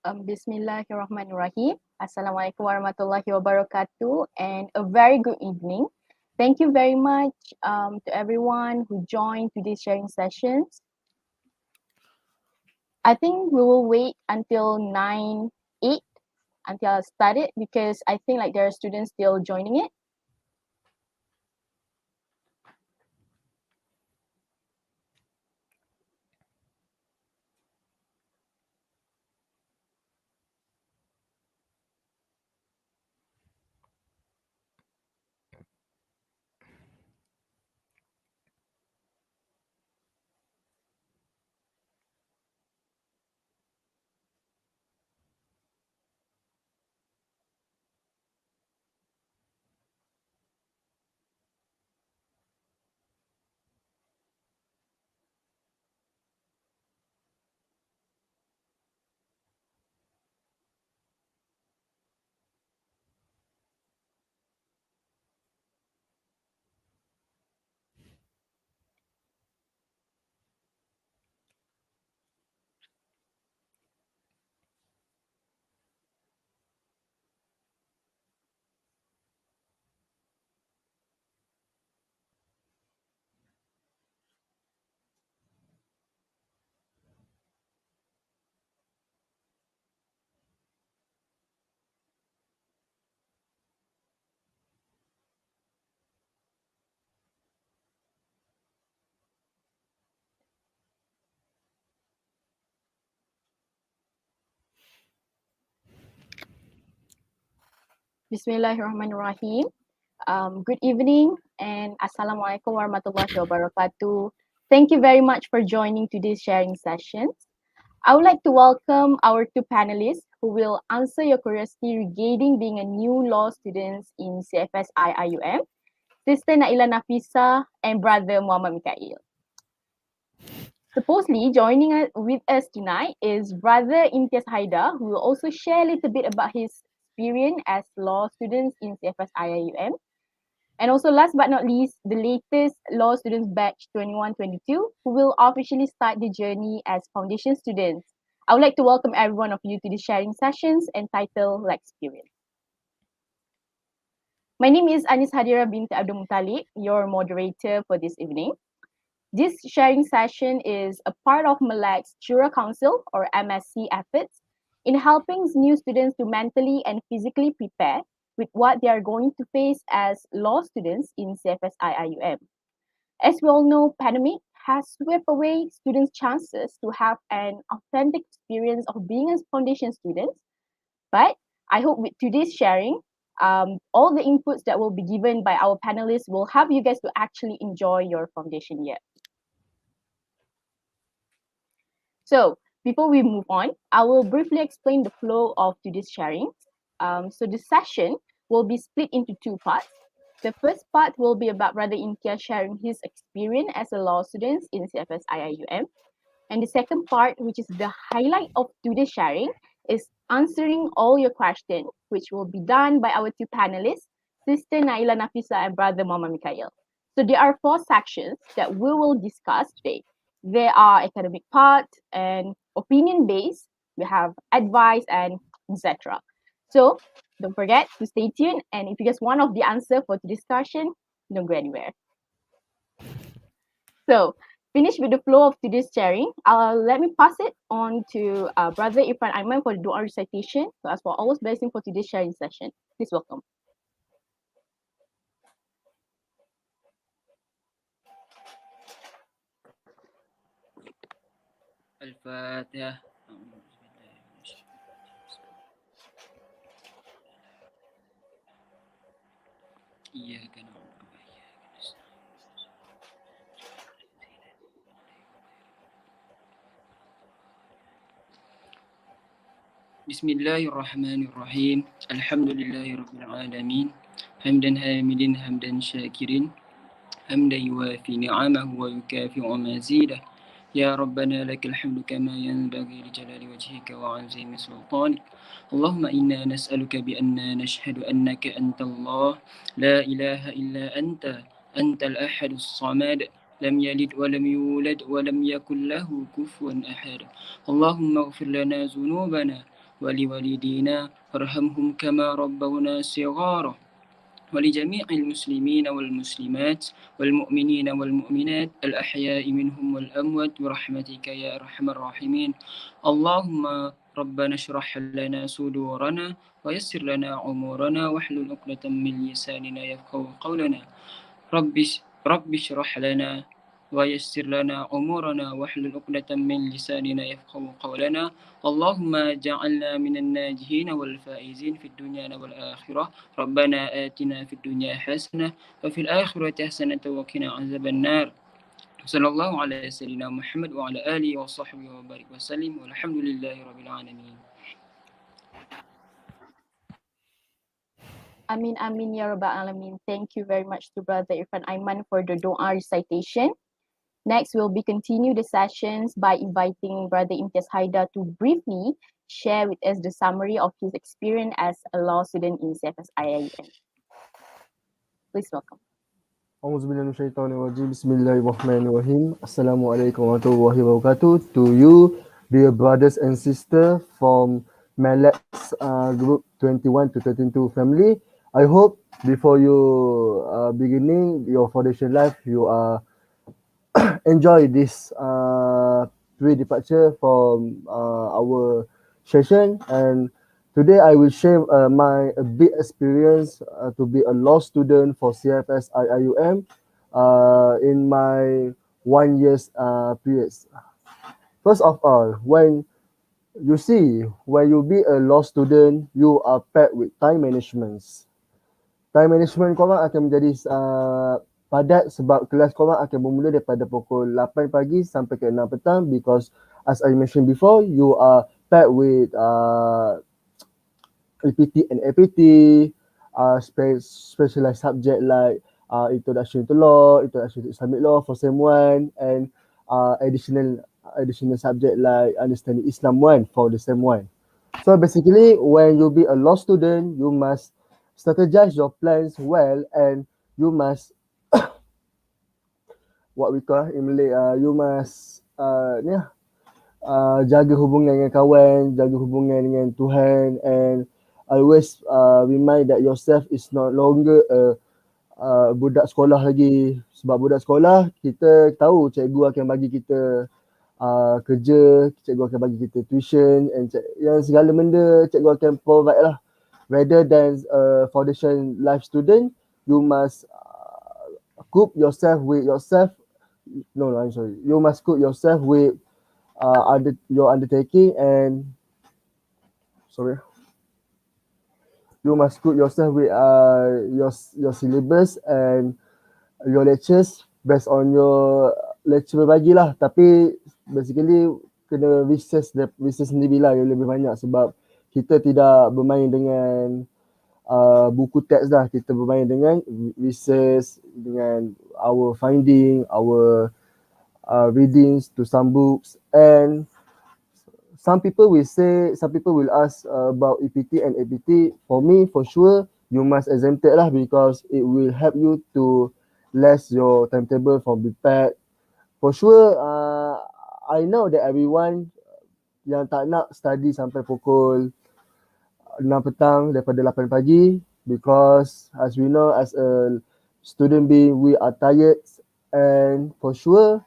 Bismillahirrahmanirrahim. Assalamualaikum warahmatullahi wabarakatuh and a very good evening. Thank you very much to everyone who joined today's sharing sessions. I think we will wait until 9:08 until I start it because I think like there are students still joining it. Bismillahirrahmanirrahim. Good evening and Assalamualaikum warahmatullahi wabarakatuh. Thank you very much for joining today's sharing sessions. I would like to welcome our two panelists who will answer your curiosity regarding being a new law student in CFS IIUM, Sister Naielah Nafisa and Brother Muhammad Mikhail. Supposedly joining us with us tonight is Brother Imtiaz Haidar, who will also share a little bit about his experience as law students in CFS IIUM. And also last but not least, the latest law students batch 21-22, who will officially start the journey as foundation students. I would like to welcome every one of you to the sharing sessions entitled Lexperience. My name is Anis Hadira binti Abdul Muttalib, your moderator for this evening. This sharing session is a part of Malac's Jura Council or MSc efforts in helping new students to mentally and physically prepare with what they are going to face as law students in CFS IIUM. As we all know, pandemic has swept away students' chances to have an authentic experience of being a foundation student. But I hope with today's sharing, all the inputs that will be given by our panelists will help you guys to actually enjoy your foundation year. So before we move on, I will briefly explain the flow of today's sharing. So the session will be split into two parts. The first part will be about Brother Imtiaz sharing his experience as a law student in CFS IIUM. And the second part, which is the highlight of today's sharing, is answering all your questions, which will be done by our two panelists, Sister Naielah Nafisa and Brother Muhammad Mikhail. So there are 4 sections that we will discuss today. There are academic part and opinion based. We have advice and etc. So don't forget to stay tuned. And if you guys want of the answer for the discussion, don't go anywhere. So finish with the flow of today's sharing. Let me pass it on to Brother Irfan Aiman for the dua recitation to ask for Allah's blessing for today's sharing session. Please welcome. الفاتحة. إياك نعبد وإياك نستعين. بسم الله الرحمن الرحيم. الحمد لله رب العالمين، حمدا حامدا حمدا شاكرا، حمدا يوافي نعمه ويكافئ مزيده. يا ربنا لك الحمد كما ينبغي لجلال وجهك وعظيم سلطانك. اللهم إنا نسألك بأننا نشهد أنك أنت الله لا إله إلا أنت الأحد الصمد لم يلد ولم يولد ولم يكن له كفوا أحد. اللهم اغفر لنا ذنوبنا ولوالدينا وارحمهم كما ربونا صغارا ولجميع المسلمين والمسلمات والمؤمنين والمؤمنات الأحياء منهم والأموات برحمتك يا أرحم الراحمين. اللهم ربنا اشرح لنا صدورنا ويسر لنا أمورنا واحلل عقدة من لساننا يفقهوا قولنا. رب اشرح لنا ويسر لنا أمورنا واحلل عقدة من لساننا يفقهوا قولنا. اللهم اجعلنا من الناجين والفائزين في الدنيا والآخرة. ربنا آتنا في الدنيا حسنة وفي الآخرة حسنة وقنا عذاب النار. صلى الله على سيدنا محمد وعلى آله وصحبه وبارك وسلم والحمد لله رب العالمين. Amin amin ya rabbal alamin. Thank you very much to Brother Irfan Aiman for the doa recitation. Next, we'll be continue the sessions by inviting Brother Imtiaz Haidar to briefly share with us the summary of his experience as a law student in CFS Please welcome. Auzubillahiminasyaitanirrajim. Bismillahirrahmanirrahim. Assalamualaikum warahmatullahi wabarakatuh. To you, dear brothers and sisters from Malak's group 21 to 32 family. I hope before you beginning your foundation life, you are enjoy this pre-departure from our session. And today I will share my a big experience to be a law student for CFS IIUM in my 1 year's periods. First of all, when you see, when you be a law student, you are paired with time management. Time management korang akan menjadi padat sebab kelas korang akan bermula daripada pukul 8 pagi sampai ke 6 petang, because as I mentioned before, you are paired with APT and APT, specialized subject like Introduction to Law, Introduction to Islamic Law for Sem 1, and additional subject like Understanding Islam 1 for the Sem 1. So basically, when you be a law student, you must strategize your plans well, and you must what we call in Malay, you must jaga hubungan dengan kawan, jaga hubungan dengan Tuhan, and always remind that yourself is no longer a budak sekolah lagi. Sebab budak sekolah, kita tahu cikgu akan bagi kita kerja, cikgu akan bagi kita tuition, and yang segala benda cikgu akan provide lah. Rather than foundation life student, you must cope yourself with yourself. No, I'm sorry. You must cope yourself with your undertaking, and sorry. You must cope yourself with your syllabus and your lectures based on your lecturer bagilah. Tapi basically kena research sendiri lah yang lebih banyak, sebab kita tidak bermain dengan buku teks dah. Kita bermain dengan research, dengan our finding, our readings to some books. And some people will ask about EPT and APT. For me, for sure, you must exempt it lah, because it will help you to less your timetable from prepared. For sure, I know that everyone yang tak nak study sampai pukul 6 petang daripada 8 pagi, because as we know, as a student being, we are tired. And for sure,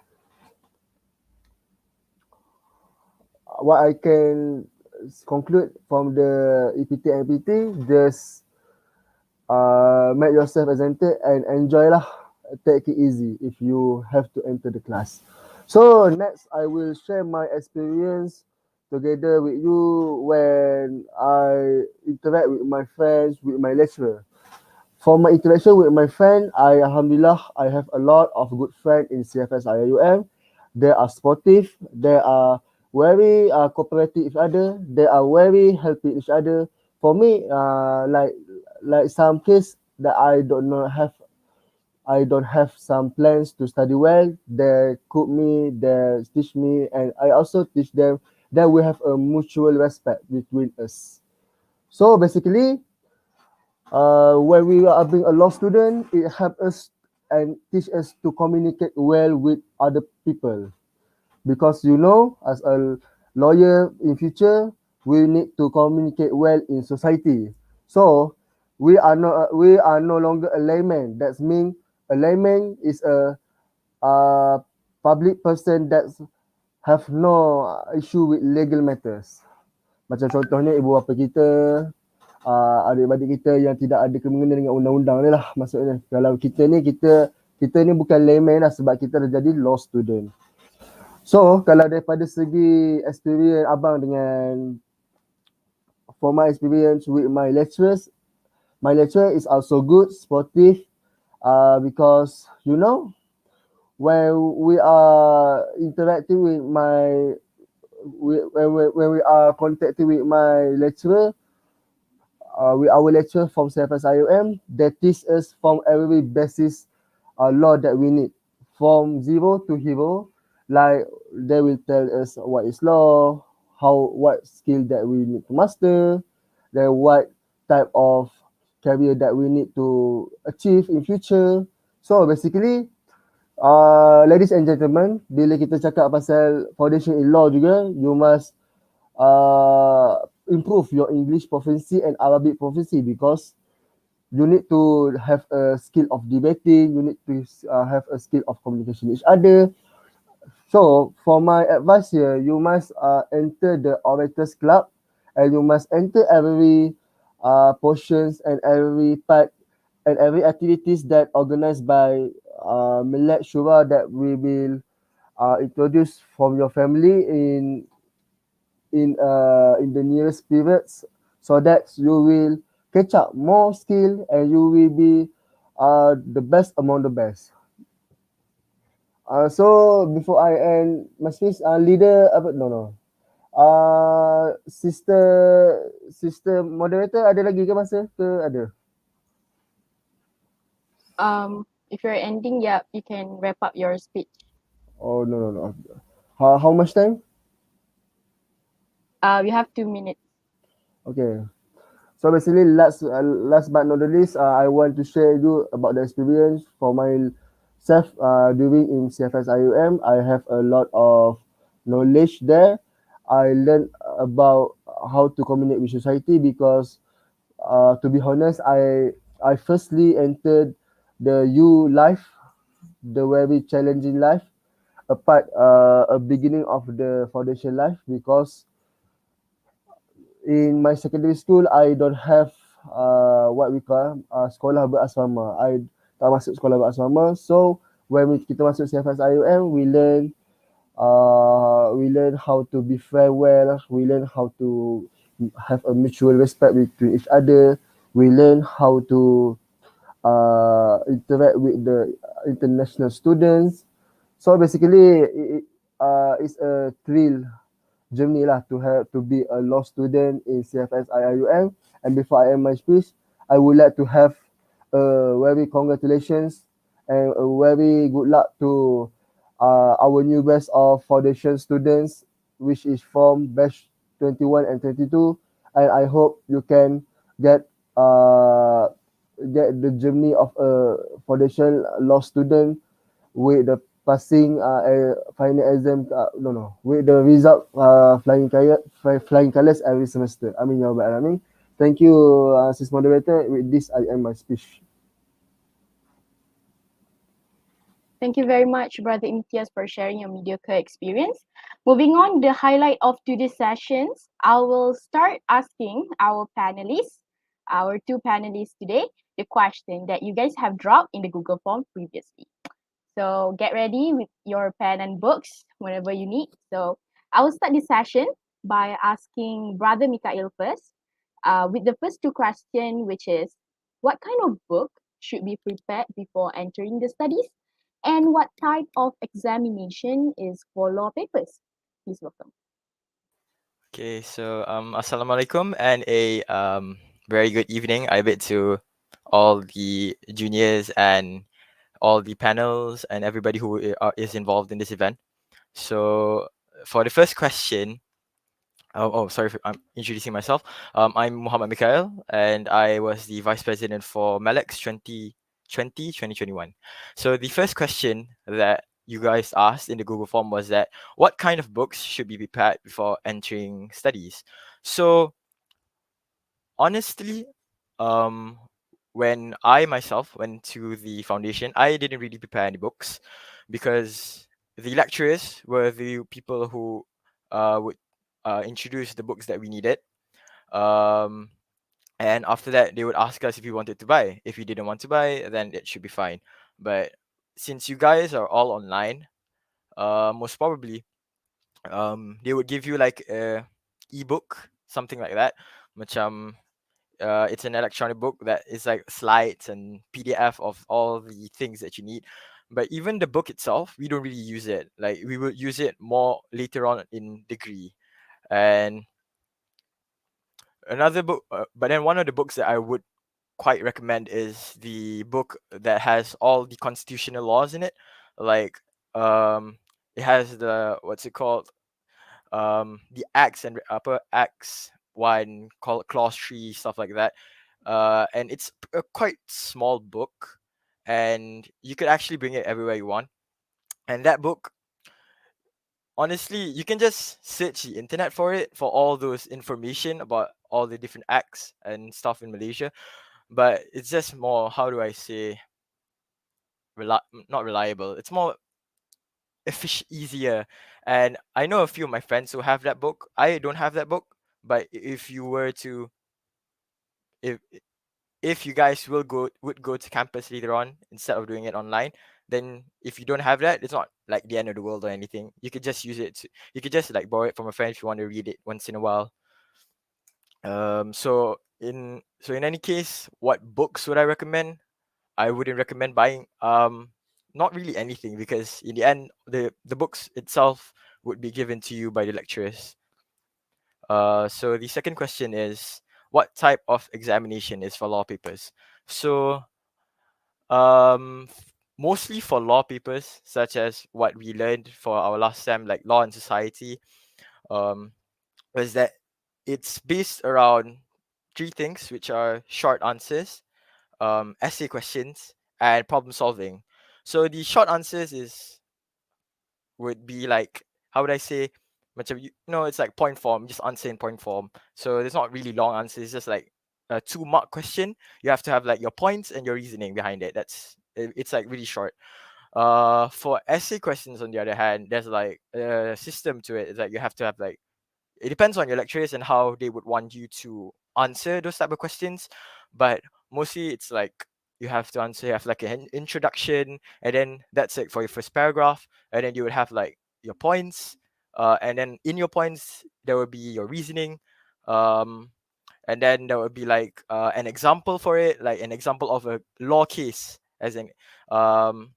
what I can conclude from the EPT and APT, just make yourself exempted and enjoy lah. Take it easy if you have to enter the class. So next, I will share my experience together with you when I interact with my friends, with my lecturer. For my interaction with my friend, Alhamdulillah, I have a lot of good friends in CFS IIUM. They are supportive, they are very cooperative each other, they are very helping each other. For me, like some case that I don't have some plans to study well, they cook me, they teach me, and I also teach them. Then we have a mutual respect between us. So basically, when we are being a law student, it helps us and teach us to communicate well with other people. Because you know, as a lawyer in future, we need to communicate well in society. So we are no longer a layman. That means a layman is a public person that have no issue with legal matters. Macam contohnya ibu bapa kita, adik-adik kita yang tidak ada kemengena dengan undang-undang ni lah maksudnya. Kalau kita ni bukan layman lah sebab kita dah jadi law student. So kalau daripada segi experience abang dengan for my experience with my lecturers, my lecturer is also good, sportive, because you know when we are interacting with my when we are contacting with my lecturer, with our lecturer from CFSIOM, they teach us from every basis law that we need, from zero to hero. Like they will tell us what is law, what skill that we need to master, then what type of career that we need to achieve in future. So basically, ladies and gentlemen, bila kita cakap pasal foundation in law juga, you must improve your English proficiency and Arabic proficiency, because you need to have a skill of debating, you need to have a skill of communication with each other. So for my advice here, you must enter the orators club, and you must enter every portions and every part and every activities that organized by Millet Shura that we will introduce from your family in the nearest periods, so that you will catch up more skill and you will be the best among the best. So before I end, Mas Fiz, leader apa? No. Sister moderator, ada lagi ke masa ke ada? If you're ending, yeah, you can wrap up your speech. Oh no. How much time? We have 2 minutes. Okay. So basically, last but not the least, I want to share you about the experience for myself during in CFS IUM. I have a lot of knowledge there. I learned about how to communicate with society, because to be honest, I firstly entered the U life, the very challenging life, a beginning of the foundation life, because in my secondary school, I don't have what we call sekolah berasrama. I tak masuk sekolah berasrama. So when kita masuk CFS IUM, we learn how to befriend well. We learn how to have a mutual respect between each other. We learn how to interact with the international students. So basically, it's a thrill journey lah to be a law student in CFS IIUM. And before I end my speech, I would like to have a very congratulations and a very good luck to our new batch of foundation students, which is from batch 21 and 22. And I hope you can get the journey of a foundation law student with the passing final exam with the result flying colors every semester. Amin ya rabbal alamin. Thank you, sis moderator. With this, I end my speech. Thank you very much, Brother Imtiaz, for sharing your mediocre experience. Moving on, the highlight of today's sessions, I will start asking our panelists, our two panelists today, the question that you guys have dropped in the Google form previously. So get ready with your pen and books whenever you need. So I will start this session by asking Brother Mikhail first, with the first two questions, which is, what kind of book should be prepared before entering the studies? And what type of examination is for law papers? Please welcome. Okay, so Assalamualaikum and a very good evening. I bid to all the juniors and all the panels and everybody who is involved in this event. So for the first question, sorry, I'm introducing myself. I'm Muhammad Mikhail, and I was the vice president for Melex 2020-2021. So the first question that you guys asked in the Google form was that what kind of books should be prepared before entering studies. So honestly, um, when I myself went to the foundation, I didn't really prepare any books because the lecturers were the people who would introduce the books that we needed. Um, and after that, they would ask us if we wanted to buy. If we didn't want to buy, then it should be fine. But since you guys are all online, most probably they would give you like a ebook, something like that. Macam it's an electronic book that is like slides and PDF of all the things that you need. But even the book itself, we don't really use it. Like we will use it more later on in degree. And another book, but then one of the books that I would quite recommend is the book that has all the constitutional laws in it. Like it has the what's it called? The acts and upper acts one call clause 3 stuff like that, and it's a quite small book, and you could actually bring it everywhere you want. And that book, honestly, you can just search the internet for it for all those information about all the different acts and stuff in Malaysia, but it's just more, how do I say, not reliable, it's more easier. And I know a few of my friends who have that book. I don't have that book, but if you were to, if if you guys would go to campus later on instead of doing it online, then if you don't have that, it's not like the end of the world or anything. You could just use it you could just like borrow it from a friend if you want to read it once in a while. So in any case, what books would I recommend? I wouldn't recommend buying not really anything, because in the end the books itself would be given to you by the lecturers. So the second question is, what type of examination is for law papers? So mostly for law papers, such as what we learned for our last sem, like law and society, um, was that it's based around three things, which are short answers, essay questions, and problem solving. So the short answers would be like, how would I say, macam it's like point form, just answer in point form. So there's not really long answers, it's just like a 2 mark question. You have to have like your points and your reasoning behind it. It's like really short. For essay questions, on the other hand, there's like a system to it. It's like you have to have like, it depends on your lecturers and how they would want you to answer those type of questions, but mostly it's like you have to answer, you have like an introduction, and then that's it for your first paragraph, and then you would have like your points, and then in your points there will be your reasoning, um, and then there would be like an example for it, like an example of a law case, as in um,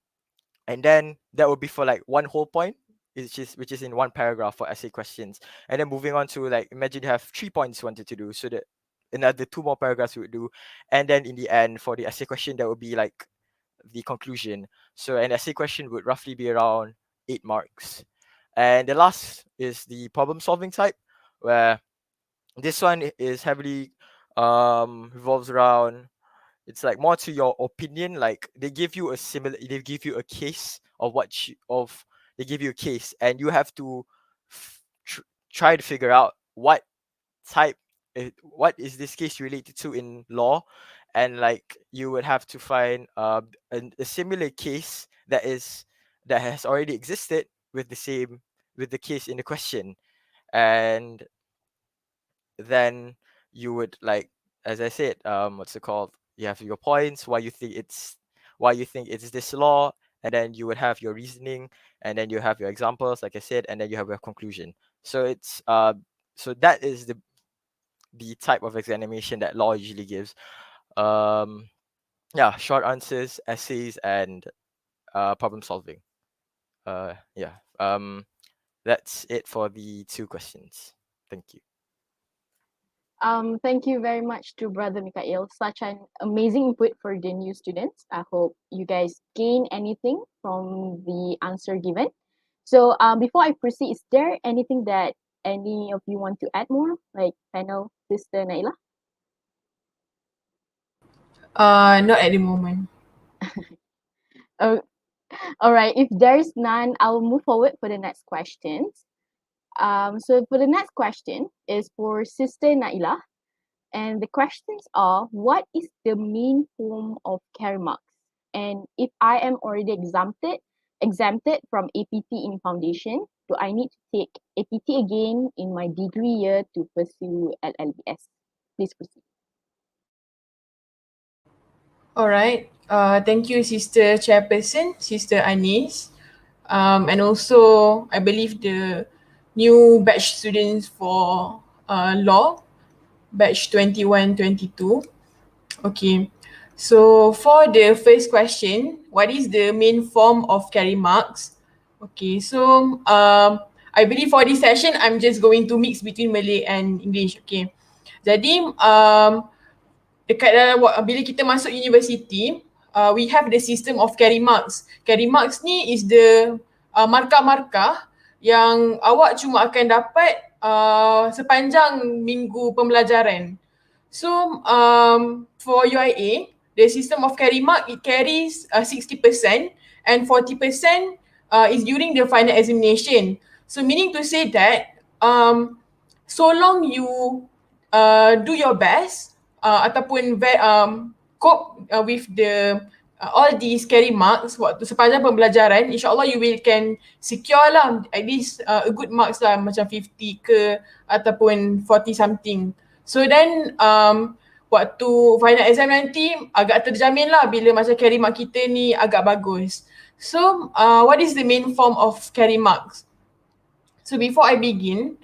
and then that would be for like one whole point, which is in one paragraph for essay questions. And then moving on to, like, imagine you have 3 points you wanted to do, so that another 2 more paragraphs you would do. And then in the end, for the essay question, that would be like the conclusion. So an essay question would roughly be around 8 marks. And the last is the problem solving type, where this one is heavily revolves around, it's like more to your opinion. Like they give you a case of they give you a case, and you have to f- tr- try to figure out type what is this case related to in law. And like you would have to find a similar case that has already existed with the case in the question. And then you would, like, as I said, what's it called, you have your points, why you think it's this law, and then you would have your reasoning, and then you have your examples, like I said, and then you have your conclusion. So it's so that is the type of examination that law usually gives. um yeah, short answers, essays, and problem solving. Yeah, that's it for the 2 questions. Thank you. Thank you very much to Brother Mikhail. Such an amazing input for the new students. I hope you guys gain anything from the answer given. So, before I proceed, is there anything that any of you want to add more? Like panel, Sister Naila? Not at the moment. Oh, All right, if there's none, I will move forward for the next questions. So for the next question is for Sister Naielah, and the questions are: what is the main form of carry marks? And if I am already exempted from APT in foundation, do I need to take APT again in my degree year to pursue LLBS? Please proceed. Alright, thank you Sister Chairperson, Sister Anis. And also I believe the new batch students for law, batch 21-22. Okay, so for the first question, what is the main form of carry marks? Okay, so I believe for this session, I'm just going to mix between Malay and English. Okay, jadi dekat dalam bila kita masuk universiti, we have the system of carry marks. Carry marks ni is the markah-markah yang awak cuma akan dapat sepanjang minggu pembelajaran. So for UIA, the system of carry mark, it carries 60% and 40% is during the final examination. So meaning to say that so long you do your best ataupun cope with the all these carry marks waktu sepanjang pembelajaran, insyaAllah you will can secure lah at least a good marks lah, macam 50 ke ataupun 40 something. So then waktu final exam nanti agak terjamin lah bila macam carry mark kita ni agak bagus. So what is the main form of carry marks? So before I begin,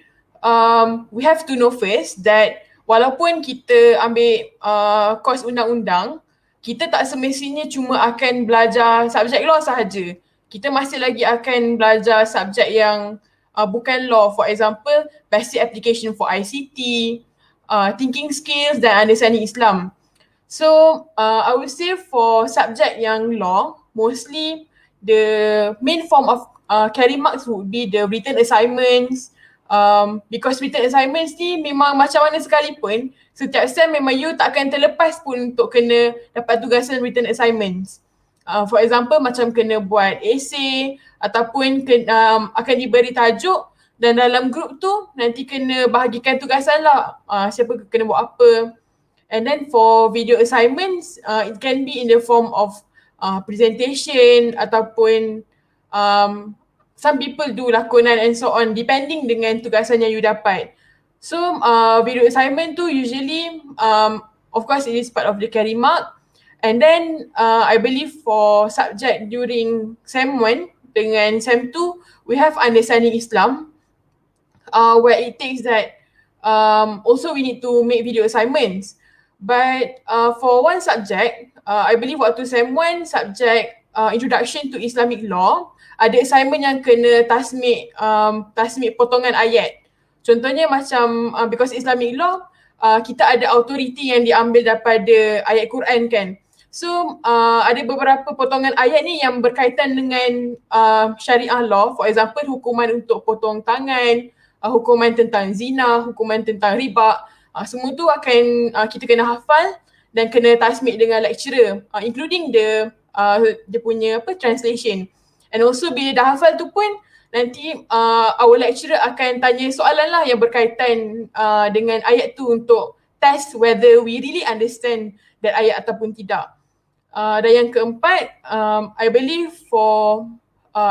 we have to know first that walaupun kita ambil course undang-undang, kita tak semestinya cuma akan belajar subjek law sahaja. Kita masih lagi akan belajar subjek yang bukan law. For example, basic application for ICT, thinking skills dan understanding Islam. So I would say for subjek yang law, mostly the main form of carry marks would be the written assignments, because written assignments ni memang macam mana sekalipun, setiap sem memang you tak akan terlepas pun untuk kena dapat tugasan written assignments. For example, macam kena buat essay ataupun akan diberi tajuk dan dalam group tu nanti kena bahagikan tugasan lah, siapa kena buat apa. And then for video assignments, it can be in the form of presentation ataupun some people do lakonan and so on, depending dengan tugasan yang you dapat. So video assignment tu usually, of course it is part of the carry mark. And then I believe for subject during SEM 1 dengan SEM 2, we have understanding Islam, where it takes that also we need to make video assignments. But for one subject, I believe waktu SEM 1 subject Introduction to Islamic Law, ada assignment yang kena tasmik potongan ayat. Contohnya macam because Islamic law, kita ada authority yang diambil daripada ayat Quran kan. So ada beberapa potongan ayat ni yang berkaitan dengan syariah law. For example, hukuman untuk potong tangan, hukuman tentang zina, hukuman tentang riba. Semua tu akan kita kena hafal dan kena tasmik dengan lecturer, including dia punya translation. And also bila dah hafal tu pun nanti our lecturer akan tanya soalan lah yang berkaitan dengan ayat tu untuk test whether we really understand that ayat ataupun tidak. Dan yang keempat, I believe for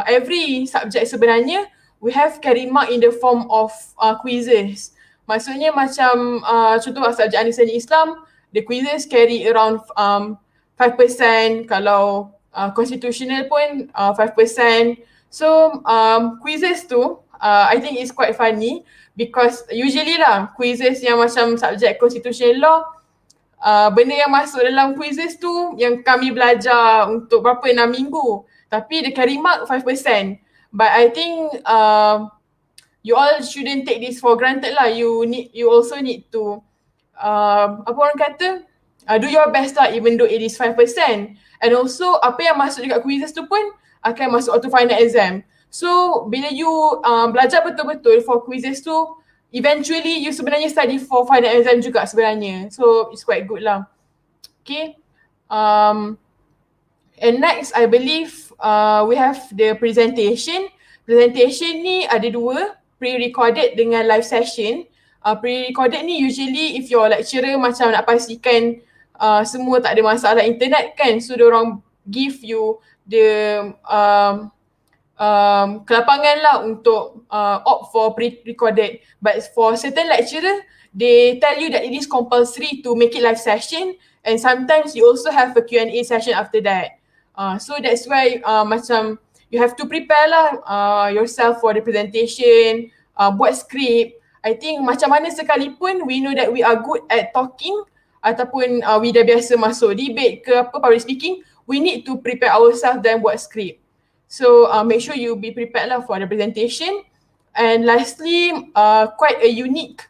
every subject sebenarnya, we have carry mark in the form of quizzes. Maksudnya macam contoh subjek understanding Islam, the quizzes carry around 5%, kalau constitutional pun 5%. So quizzes tu I think is quite funny because usually lah quizzes yang macam subjek constitutional law, benda yang masuk dalam quizzes tu yang kami belajar untuk berapa 6 minggu, tapi the carry mark 5%. But I think you all shouldn't take this for granted lah. You also need to apa orang kata, do your best lah even though it is 5%. And also apa yang masuk dekat quizzes tu pun akan masuk auto final exam. So bila you belajar betul-betul for quizzes tu, eventually you sebenarnya study for final exam juga sebenarnya. So it's quite good lah. Okay. And next, I believe we have the presentation. Presentation ni ada dua, pre-recorded dengan live session. Pre-recorded ni usually if your lecturer macam nak pastikan semua tak ada masalah internet kan, so diorang give you the kelapangan lah untuk opt for pre-recorded. But for certain lecturer, they tell you that it is compulsory to make it live session, and sometimes you also have a Q&A session after that. So that's why macam you have to prepare lah yourself for the presentation, buat script. I think macam mana sekalipun we know that we are good at talking ataupun we dah biasa masuk debate ke apa, public speaking, we need to prepare ourselves dan buat script. So make sure you be prepared lah for the presentation. And lastly, quite a unique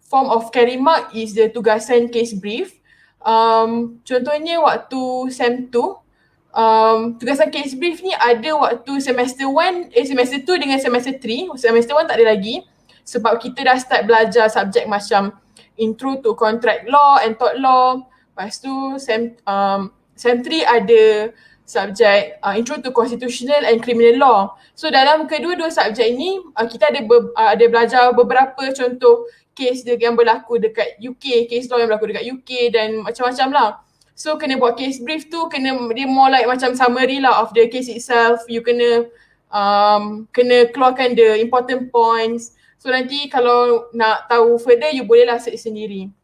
form of carry mark is the tugasan case brief. Contohnya waktu SEM 2, tugasan case brief ni ada waktu semester 2 dengan semester 3. Semester 1 tak ada lagi sebab kita dah start belajar subjek macam intro to contract law and tort law. Lepas tu SEM 3 ada subjek intro to constitutional and criminal law. So dalam kedua-dua subjek ni kita ada belajar beberapa contoh kes yang berlaku dekat UK, case law yang berlaku dekat UK dan macam-macam lah. So kena buat case brief tu, dia more like macam summary lah of the case itself. You kena keluarkan the important points. So nanti kalau nak tahu further, you bolehlah search sendiri.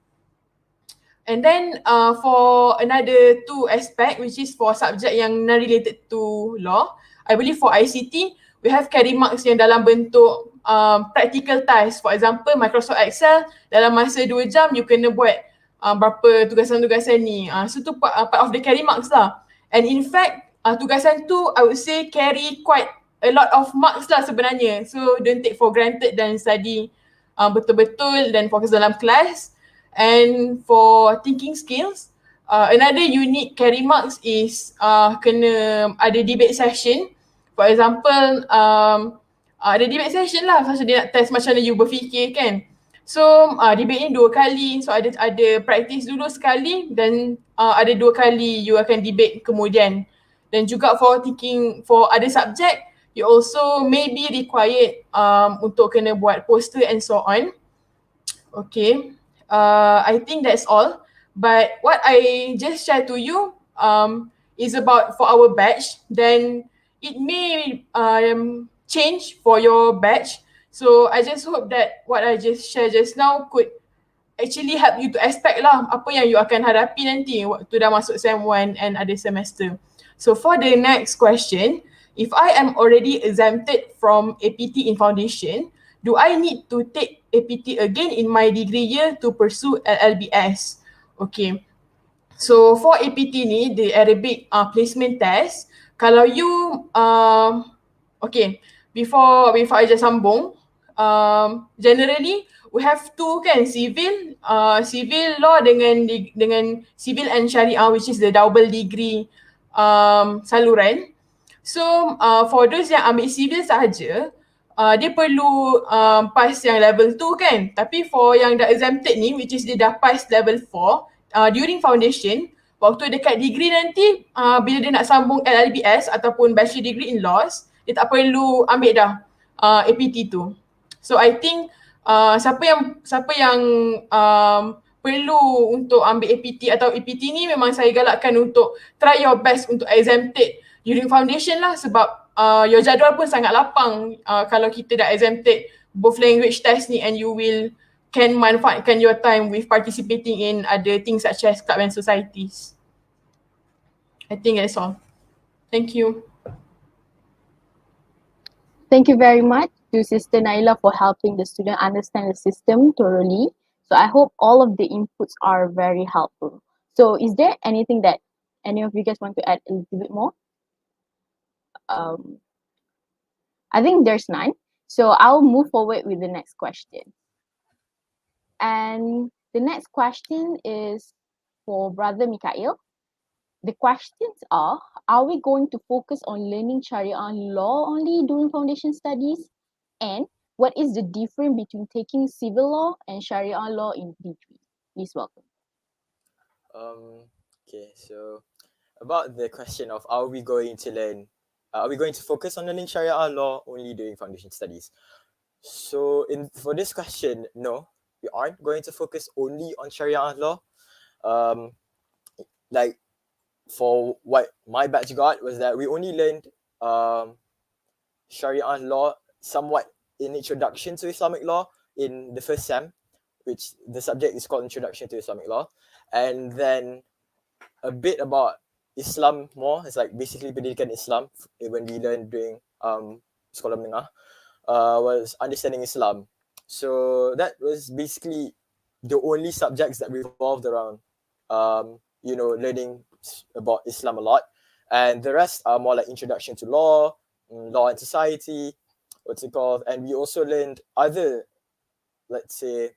And then for another two aspect, which is for subject yang non-related to law, I believe for ICT, we have carry marks yang dalam bentuk practical task. For example, Microsoft Excel, dalam masa 2 jam, you kena buat berapa tugasan-tugasan ni. So tu part of the carry marks lah. And in fact, tugasan tu I would say carry quite a lot of marks lah sebenarnya. So don't take for granted dan study betul-betul dan fokus dalam kelas. And for thinking skills, another unique carry marks is kena ada debate session. For example, ada debate session lah, pasal dia nak test macam mana you berfikir kan. So debate ni 2 kali, so ada practice dulu sekali dan ada 2 kali you akan debate kemudian. Dan juga for thinking, for other subject, you also may be required untuk kena buat poster and so on. Okay. I think that's all. But what I just shared to you is about for our batch. Then it may change for your batch. So I just hope that what I just shared just now could actually help you to expect lah apa yang you akan hadapi nanti waktu dah masuk SEM 1 and other semester. So for the next question, if I am already exempted from APT in foundation, do I need to take APT again in my degree year to pursue LLBS? Okay. So for APT ni, the Arabic placement test, kalau you, okay, before I just sambung, generally we have two kan, civil law dengan civil and Sharia, which is the double degree saluran. So for those yang ambil civil sahaja, dia perlu pass yang level 2 kan. Tapi for yang dah exempted ni, which is dia dah pass level 4 during foundation, waktu dekat degree nanti bila dia nak sambung LLBS ataupun bachelor degree in laws, dia tak perlu ambil dah APT tu. So I think siapa yang perlu untuk ambil APT atau APT ni, memang saya galakkan untuk try your best untuk exempted during foundation lah, sebab your jadual pun sangat lapang kalau kita dah exempted both language test ni, and you can manfaatkan your time with participating in other things such as club and societies. I think that's all. Thank you. Thank you very much to Sister Naielah for helping the student understand the system thoroughly. So I hope all of the inputs are very helpful. So is there anything that any of you guys want to add a little bit more? I think there's none. So I'll move forward with the next question. And the next question is for Brother Mikhail. The questions are we going to focus on learning Sharia law only during foundation studies? And what is the difference between taking civil law and Sharia law in degree? Please welcome. Okay, so about the question of are we going to focus on learning Sharia law only during foundation studies? So for this question, no, we aren't going to focus only on Sharia law. Like for what my batch got was that we only learned Sharia law somewhat in introduction to Islamic law in the first sem, which the subject is called Introduction to Islamic Law, and then a bit about Islam more. It's like basically pendidikan Islam when we learned during sekolah menengah was understanding Islam. So that was basically the only subjects that revolved around learning about Islam a lot, and the rest are more like introduction to law, law and society, what's it called, and we also learned other, let's say,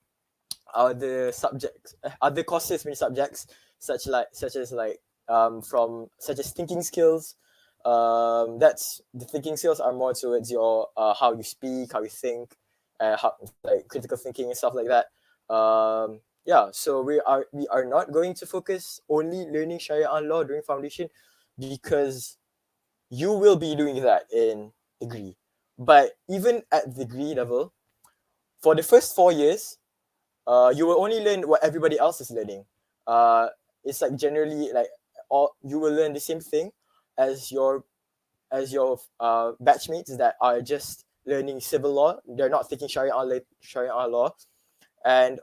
other subjects, other courses, many subjects such as thinking skills. That's the thinking skills are more towards your how you speak, how you think, how like critical thinking and stuff like that. So we are not going to focus only learning Sharia law during foundation, because you will be doing that in degree. But even at degree level, for the first 4 years, you will only learn what everybody else is learning. It's like generally like you will learn the same thing as your batchmates that are just learning civil law. They're not taking Sharia law, and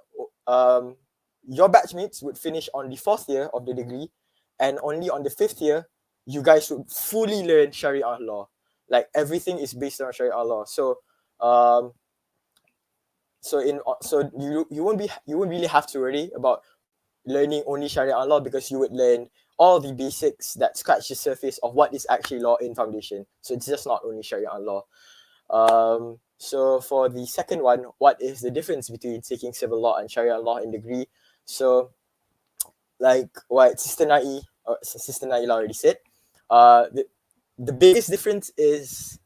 your batchmates would finish on the 4th year of the degree, and only on the 5th year you guys would fully learn Sharia law. Like everything is based on Sharia law. So you won't really have to worry about learning only Sharia law, because you would learn all the basics that scratch the surface of what is actually law in foundation. So it's just not only Sharia law. So for the second one, what is the difference between taking civil law and Sharia law in degree? So like what Sister Naielah already said, the biggest difference is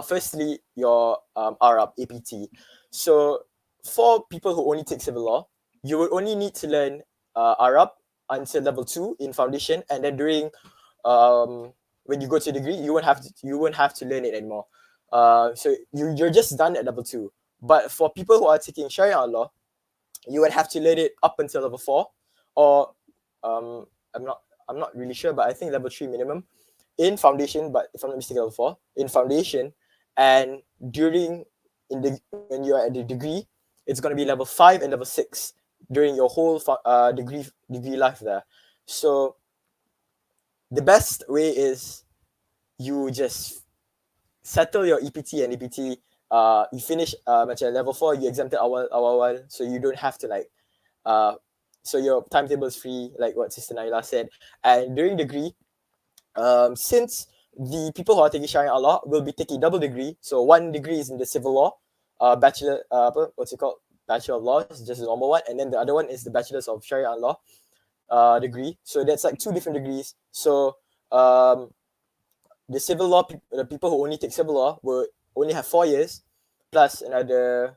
firstly your Arab APT. So for people who only take civil law, you will only need to learn Arab until level 2 in foundation, and then during when you go to degree, you won't have to learn it anymore. So you're just done at level 2. But for people who are taking Sharia law, you would have to learn it up until level 4, or I'm not really sure, but I think level 3 minimum in foundation. But if I'm not mistaken, level 4 in foundation, and when you are at the degree, it's going to be level 5 and level 6 during your whole degree life there. So the best way is you just settle your EPT and APT. You finish macam level 4, you exempted awal, so you don't have to like so your timetable is free, like what Sister Naielah said. And during degree, since the people who are taking Sharia law will be taking double degree, so 1 degree is in the civil law, bachelor Bachelor of Law is just a normal one, and then the other one is the Bachelor's of Sharia law degree. So that's like 2 different degrees. So the civil law the people who only take civil law will only have 4 years plus another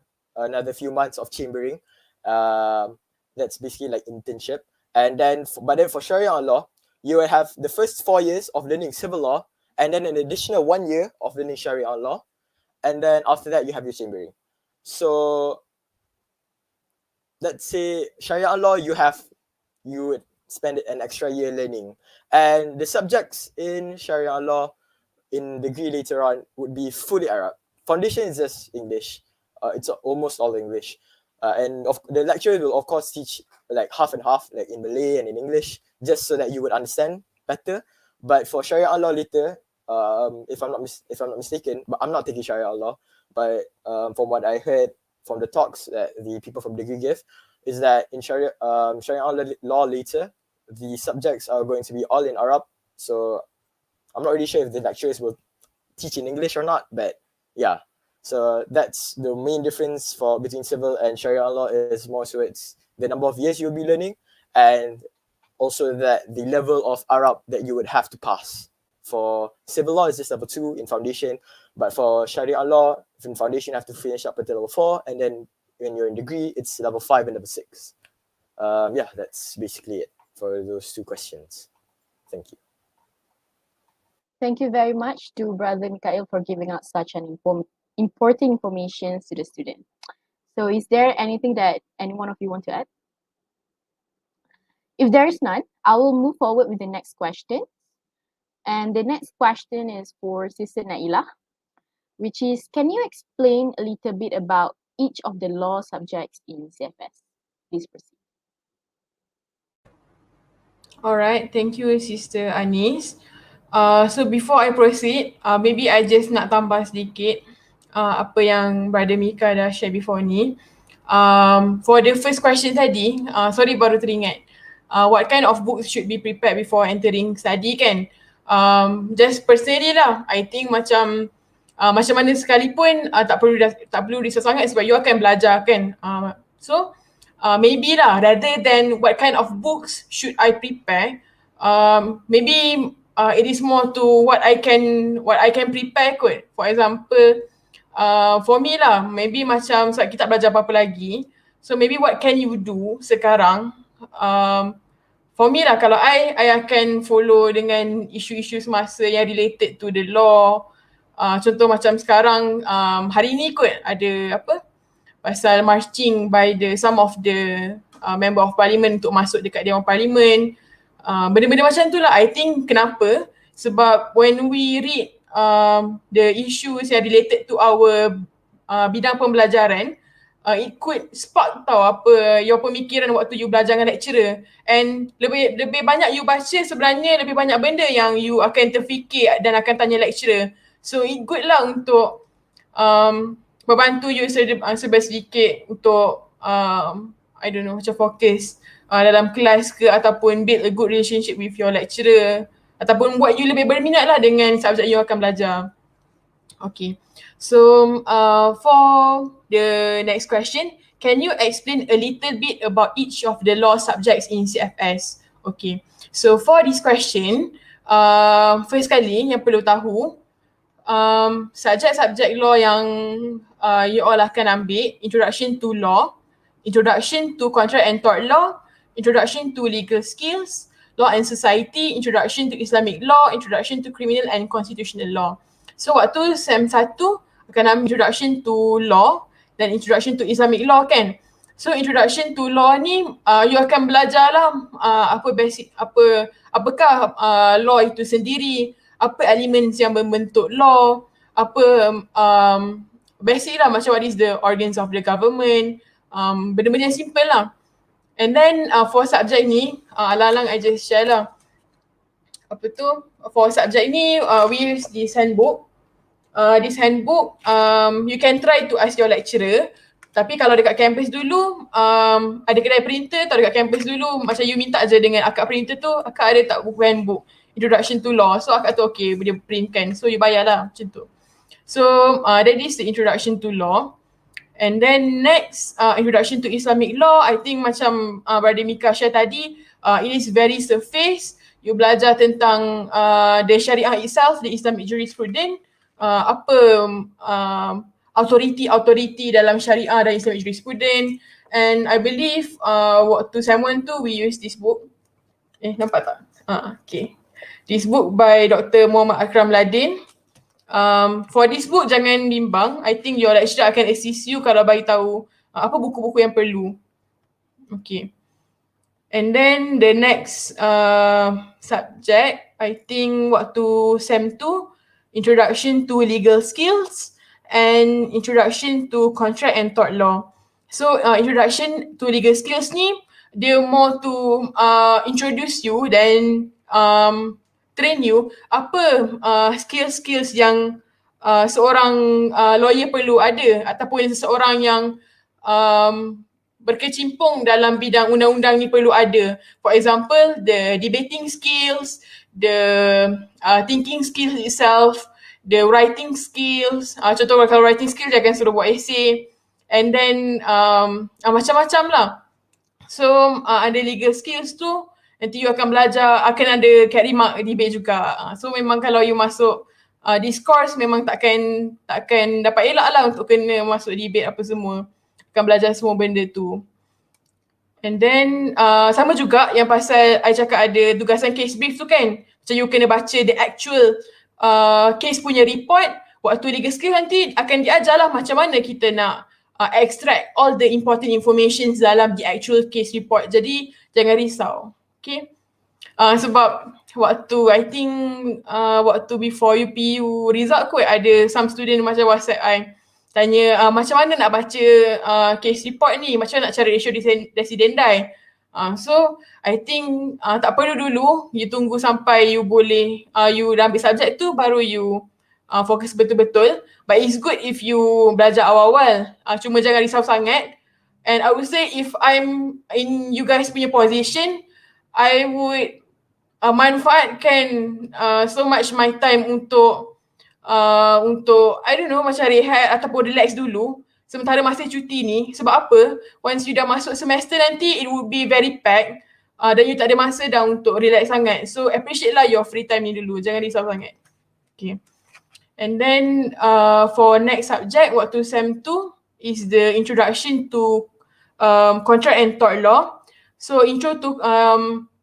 few months of chambering. That's basically like internship. And then but then for Sharia law, you will have the first 4 years of learning civil law, and then an additional 1 year of learning Sharia law, and then after that you have your chambering. So let's say Sharia law, you would spend an extra year learning, and the subjects in Sharia law in degree later on would be fully Arab. Foundation is just English. It's almost all English, and the lecturer will of course teach like half and half, like in Malay and in English, just so that you would understand better. But for Sharia law later, if I'm not mistaken, but I'm not taking Sharia law, but from what I heard from the talks that the people from degree give, is that in Sharia law later, the subjects are going to be all in Arab. So I'm not really sure if the lecturers will teach in English or not, but yeah. So that's the main difference between civil and Sharia law, is more so it's the number of years you'll be learning, and also that the level of Arab that you would have to pass. For civil law, it's just level 2 in foundation, but for Sharia law, in foundation, you have to finish up until level 4, and then when you're in degree, it's level 5 and level 6. Yeah, that's basically it for those 2 questions. Thank you. Thank you very much to Brother Mikhail for giving out such an important information to the student. So is there anything that any one of you want to add? If there is none, I will move forward with the next question. And the next question is for Sister Naielah, which is, can you explain a little bit about each of the law subjects in CFS? Please proceed. Alright, thank you Sister Anis. So before I proceed, maybe I just nak tambah sedikit apa yang Brother Mika dah share before ni. For the first question tadi, sorry baru teringat. What kind of books should be prepared before entering study kan? Just personally lah, I think macam mana sekalipun tak perlu risau sangat sebab you akan belajar kan. So maybe lah, rather than what kind of books should I prepare, maybe it is more to what I can prepare kot. For example, for me lah, maybe macam sebab kita tak belajar apa-apa lagi, so maybe what can you do sekarang, for me lah, kalau I akan follow dengan isu-isu semasa yang related to the law. Contoh macam sekarang, hari ni kot ada pasal marching by some of the member of parliament untuk masuk dekat Dewan Parlimen. Benda-benda macam tu lah. I think kenapa? Sebab when we read the issues yang related to our bidang pembelajaran, it could spark tau apa your pemikiran waktu you belajar dengan lecturer. And lebih banyak you baca, sebenarnya lebih banyak benda yang you akan terfikir dan akan tanya lecturer. So it good lah untuk membantu you sedikit untuk I don't know, macam fokus dalam kelas ke, ataupun build a good relationship with your lecturer, ataupun buat you lebih berminat lah dengan subjek you akan belajar. Okay, so for the next question, can you explain a little bit about each of the law subjects in CFS? Okay, so for this question, first kali yang perlu tahu, subjek-subjek law yang you all akan ambil: Introduction to Law, Introduction to Contract and Tort Law, Introduction to Legal Skills, Law and Society, Introduction to Islamic Law, Introduction to Criminal and Constitutional Law. So waktu SEM 1 akan ambil Introduction to Law dan Introduction to Islamic Law kan. So Introduction to Law ni you akan belajar lah apakah law itu sendiri, apa elements yang membentuk law, apa basic lah macam what is the organs of the government, benda-benda yang simple lah. And then for subjek ni, alang-alang I just share lah. For subjek ni, we use this handbook. This handbook, you can try to ask your lecturer. Tapi kalau dekat kampus dulu, ada kedai printer atau dekat kampus dulu, macam you minta je dengan akak printer tu, akak ada tak buku handbook Introduction to Law. So akak tu okay, dia printkan. So you bayar lah macam tu. So that is the Introduction to Law. And then next, Introduction to Islamic Law, I think macam Brother Mika share tadi, it is very surface. You belajar tentang the Sharia itself, the Islamic jurisprudence, authority dalam Sharia dan Islamic jurisprudence. And I believe waktu SEM 1 tu we use this book. Nampak tak? Okay. This book by Dr. Muhammad Akram Ladin. For this book, jangan bimbang. I think your lecturer akan assist you kalau bagi tahu apa buku-buku yang perlu. Okay. And then the next subject, I think waktu SEM 2, Introduction to Legal Skills and Introduction to Contract and Tort Law. So Introduction to Legal Skills ni, dia more to introduce you dan train you apa skills-skills yang seorang lawyer perlu ada, ataupun seseorang yang berkecimpung dalam bidang undang-undang ni perlu ada. For example, the debating skills, the thinking skills itself, the writing skills. Contoh kalau writing skills, dia akan suruh buat essay. And then macam-macam lah. So ada legal skills tu, nanti you akan belajar, akan ada carry mark debate juga. So memang kalau you masuk discourse, memang takkan dapat elak lah untuk kena masuk debate apa semua. Akan belajar semua benda tu. And then sama juga yang pasal I cakap ada tugasan case brief tu kan. Macam you kena baca the actual case punya report, waktu legal skill nanti akan diajar lah macam mana kita nak extract all the important information dalam the actual case report. Jadi jangan risau. Okay. Sebab waktu I think waktu before UPU result kot ada some student macam WhatsApp I tanya macam mana nak baca case report ni, macam mana nak cari ratio residendai. So I think tak perlu dulu, you tunggu sampai you boleh you dah ambil subjek tu baru you fokus betul-betul. But it's good if you belajar awal-awal, cuma jangan risau sangat. And I would say if I'm in you guys punya position, I would manfaatkan so much my time untuk I don't know macam rehat ataupun relax dulu sementara masa cuti ni. Sebab apa? Once you dah masuk semester nanti, it will be very packed dan you tak ada masa dah untuk relax sangat. So appreciate lah your free time ni dulu, jangan risau sangat. Okay. And then for next subject waktu SEM 2 is the introduction to contract and tort law. So intro to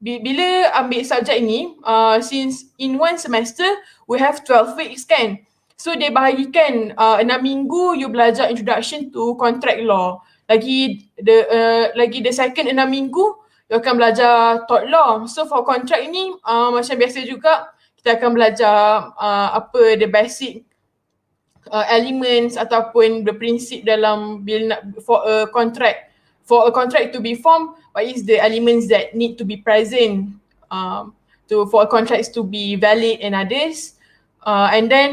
bila ambil subjek ni, since in one semester we have 12 weeks kan. So dia bahagikan 6 minggu you belajar introduction to contract law. Lagi the second 6 minggu you akan belajar tort law. So for contract ni macam biasa juga kita akan belajar apa the basic elements ataupun the prinsip dalam bila nak for a contract to be formed, what is the elements that need to be present for contracts to be valid and others. And then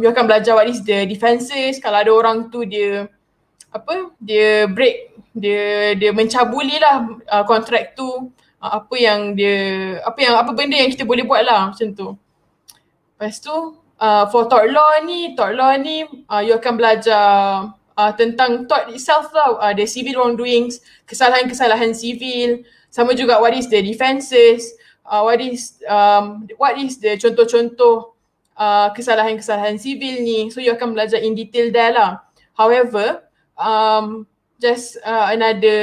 you akan belajar what is the defenses kalau ada orang tu dia break, dia mencabuli lah kontrak tu, apa benda yang kita boleh buat lah macam tu. Lepas tu for tort law ni you akan belajar tentang tort itself lah, the civil wrongdoings, kesalahan sivil, sama juga what is the defenses, what is the contoh-contoh kesalahan sivil ni. So you akan belajar in detail there lah. However, just another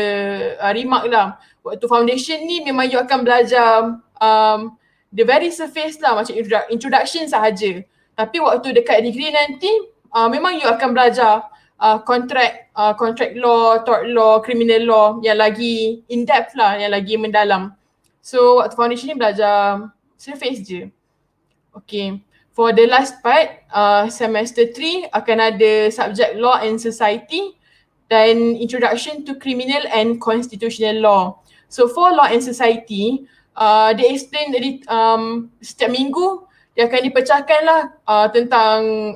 remark lah, waktu foundation ni memang you akan belajar the very surface lah, macam introduction sahaja. Tapi waktu dekat degree nanti memang you akan belajar contract law, tort law, criminal law yang lagi in depth lah, yang lagi mendalam. So waktu foundation ni belajar surface je. Okay. For the last part, semester 3 akan ada subject law and society dan introduction to criminal and constitutional law. So for law and society, they explain dari setiap minggu dia akan dipecahkan lah tentang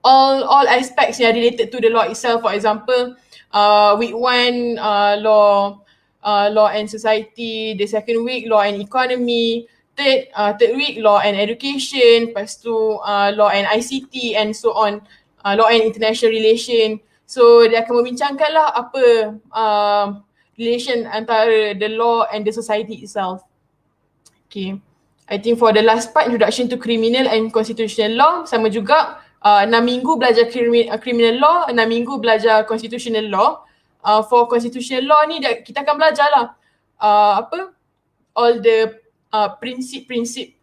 all aspects yang related to the law itself. For example, week 1 law and society, the second week law and economy, third week law and education, lepas tu law and ICT and so on, law and international relation. So dia akan membincangkan lah apa relation antara the law and the society itself. Okay. I think for the last part, introduction to criminal and constitutional law, sama juga 6 minggu belajar criminal law, 6 minggu belajar constitutional law. For constitutional law ni kita akan belajar lah all the prinsip-prinsip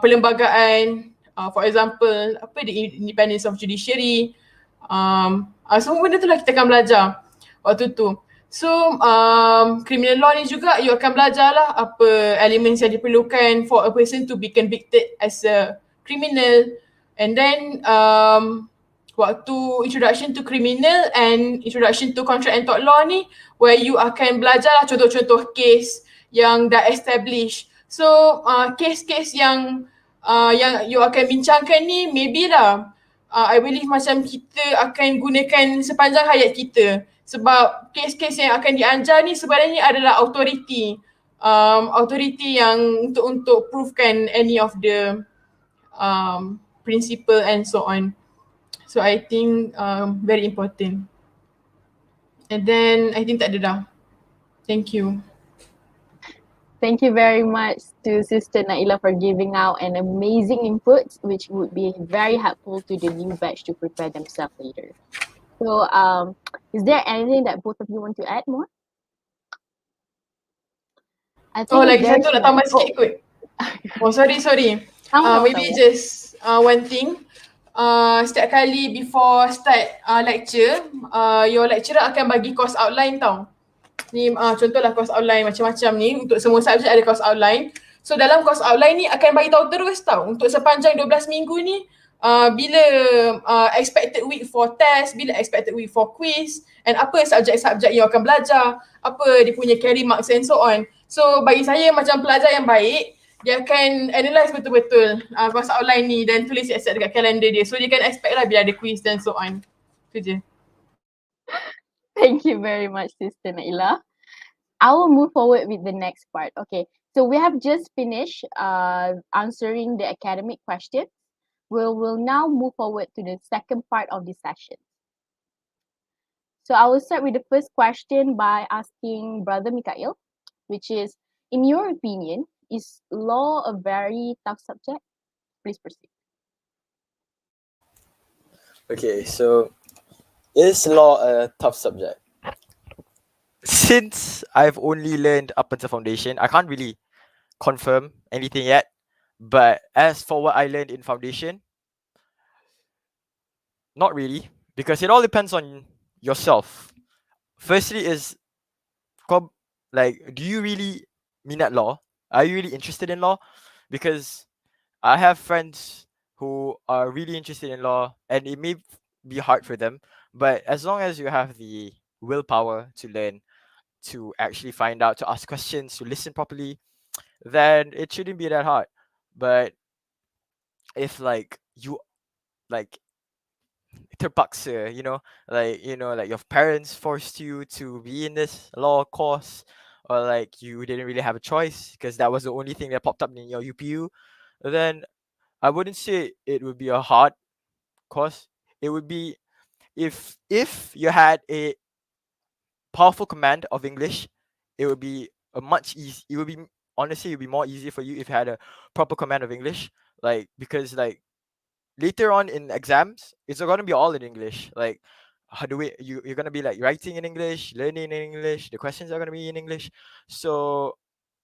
perlembagaan, for example the independence of judiciary, semua benda tu lah kita akan belajar waktu tu. So criminal law ni juga you akan belajar lah apa elements yang diperlukan for a person to be convicted as a criminal. And then waktu introduction to criminal and introduction to contract and tort law ni, where you akan belajar lah contoh-contoh case yang dah established. So case-case yang you akan bincangkan ni maybe lah I believe macam kita akan gunakan sepanjang hayat kita. Sebab kes-kes yang akan diajar ni sebenarnya adalah authority yang untuk provekan any of the principle and so on. So I think very important. And then I think tak ada dah. Thank you. Thank you very much to Sister Naielah for giving out an amazing input which would be very helpful to the new batch to prepare themselves later. So is there anything that both of you want to add more? Lagi satu nak tambah sikit kot. Oh sorry. Sama-sama Maybe tahu. just one thing. Setiap kali before start lecture, your lecturer akan bagi course outline tau. Ni contohlah course outline macam-macam ni, untuk semua subjek ada course outline. So dalam course outline ni akan bagi tahu terus tau untuk sepanjang 12 minggu ni, bila expected week for test, bila expected week for quiz, and apa subjek-subjek yang akan belajar, apa dia punya carry marks and so on. So bagi saya macam pelajar yang baik, dia akan analyse betul-betul course outline ni dan tulis siap-siap dekat kalender dia. So dia kan expect lah bila ada quiz dan so on. Itu je. Thank you very much, Sister Naielah. I will move forward with the next part. Okay, so we have just finished answering the academic questions. We will now move forward to the second part of this session. So I will start with the first question by asking Brother Mikhail, which is, in your opinion, is law a very tough subject? Please proceed. Okay, so is law a tough subject? Since I've only learned up until foundation, I can't really confirm anything yet. But as for what I learned in foundation, not really, because it all depends on yourself. Firstly, is like, do you really mean at law? Are you really interested in law? Because I have friends who are really interested in law, and it may be hard for them, but as long as you have the willpower to learn, to actually find out, to ask questions, to listen properly, then it shouldn't be that hard. But if like you like terpaksa, like your parents forced you to be in this law course, or like you didn't really have a choice because that was the only thing that popped up in your UPU, then I wouldn't say it would be a hard course. It would be if you had a powerful command of English, it would be a much easy. It would be honestly, it would be more easy for you if you had a proper command of English. Like, because like later on in exams, it's gonna be all in English. Like, how do we you're gonna be like writing in English, learning in English. The questions are gonna be in English. So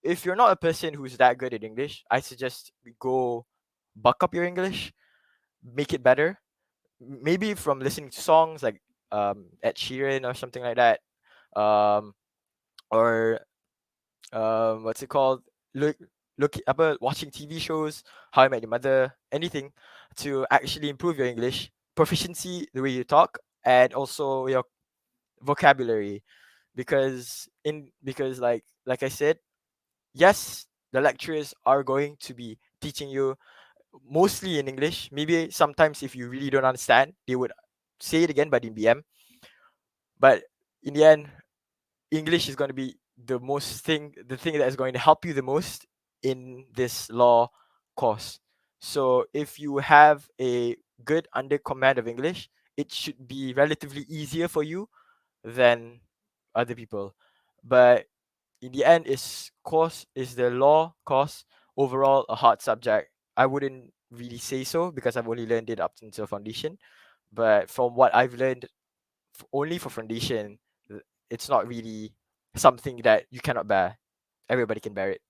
if you're not a person who's that good at English, I suggest go buck up your English, make it better. Maybe from listening to songs like Ed Sheeran or something like that, um, or what's it called? Look about watching TV shows, How I Met Your Mother, anything to actually improve your English proficiency, the way you talk, and also your vocabulary. Because like I said, yes, the lecturers are going to be teaching you mostly in English. Maybe sometimes if you really don't understand, they would say it again, but in BM. But in the end, English is going to be the thing that is going to help you the most in this law course. So if you have a good under command of English, it should be relatively easier for you than other people. But in the end, is the law course overall a hard subject? I wouldn't really say so because I've only learned it up until foundation. But from what I've learned only for foundation, it's not really something that you cannot bear. Everybody can bear it.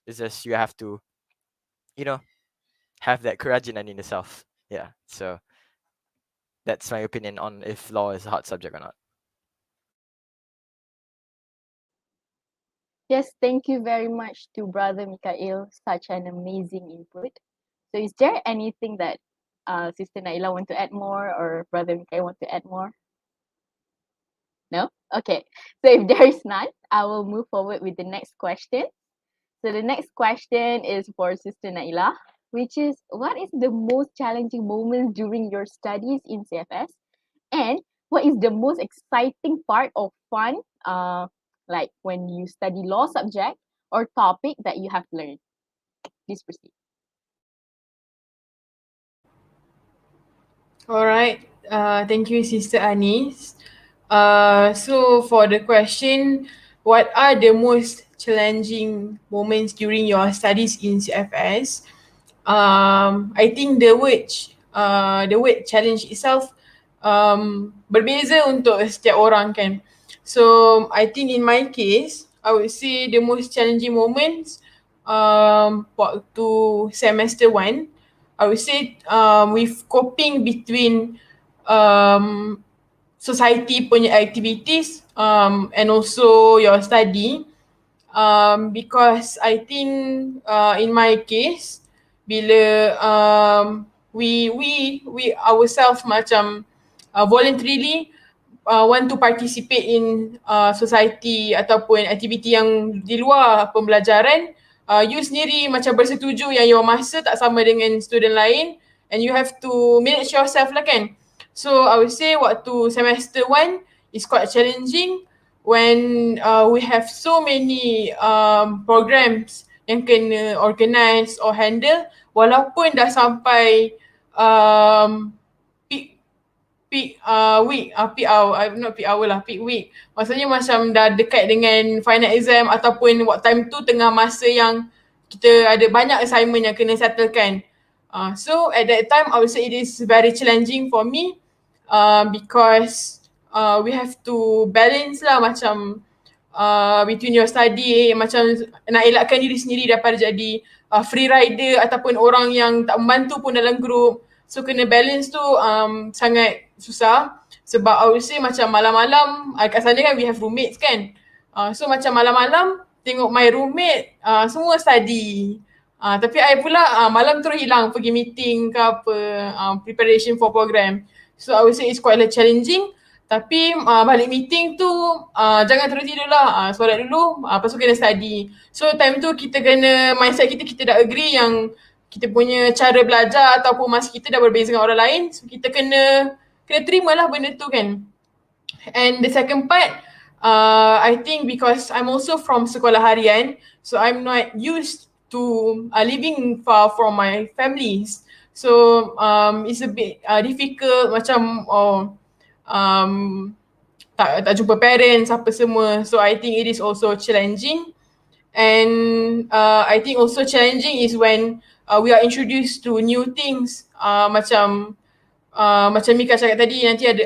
It's just you have to, have that courage in yourself. Yeah. So that's my opinion on if law is a hard subject or not. Yes, thank you very much to Brother Mikhail. Such an amazing input. So is there anything that Sister Naielah want to add more, or Brother Mikhail want to add more? No? Okay. So if there is none, I will move forward with the next question. So the next question is for Sister Naielah, which is, what is the most challenging moments during your studies in CFS? And what is the most exciting part or fun, like when you study law subject or topic that you have learned? Please proceed. Alright, thank you, Sister Anis. So for the question, what are the most challenging moments during your studies in CFS? I think the word challenge itself berbeza untuk setiap orang kan. So I think in my case, I would say the most challenging moments waktu semester 1, I would say with coping between society punya activities and also your study, because I think in my case, bila we ourselves macam voluntarily want to participate in society ataupun aktiviti yang di luar pembelajaran, you sendiri macam bersetuju yang your masa tak sama dengan student lain, and you have to manage yourself lah kan. So I would say waktu semester 1 is quite challenging when we have so many programs yang kena organize or handle, walaupun dah sampai peak week, not peak hour lah, peak week. Maksudnya macam dah dekat dengan final exam ataupun time tu tengah masa yang kita ada banyak assignment yang kena settlekan. So at that time, I would say it is very challenging for me because we have to balance lah macam between your study, macam nak elakkan diri sendiri daripada jadi free rider ataupun orang yang tak membantu pun dalam group. So kena balance tu sangat susah sebab I would say macam malam-malam kat sana kan we have roommates kan. So macam malam-malam tengok my roommate semua study. Tapi I pula malam terus hilang pergi meeting ke apa, preparation for program. So I would say it's quite challenging. Tapi balik meeting tu jangan terus tidur lah, solat dulu, lepas tu kena study. So time tu kita kena, mindset kita dah agree yang kita punya cara belajar ataupun masa kita dah berbeza dengan orang lain. So kita kena terima lah benda tu kan. And the second part, I think because I'm also from sekolah harian, so I'm not used to living far from my families. So it's a bit difficult macam tak jumpa parents apa semua. So I think it is also challenging. And I think also challenging is when we are introduced to new things. Macam Mika cakap tadi, nanti ada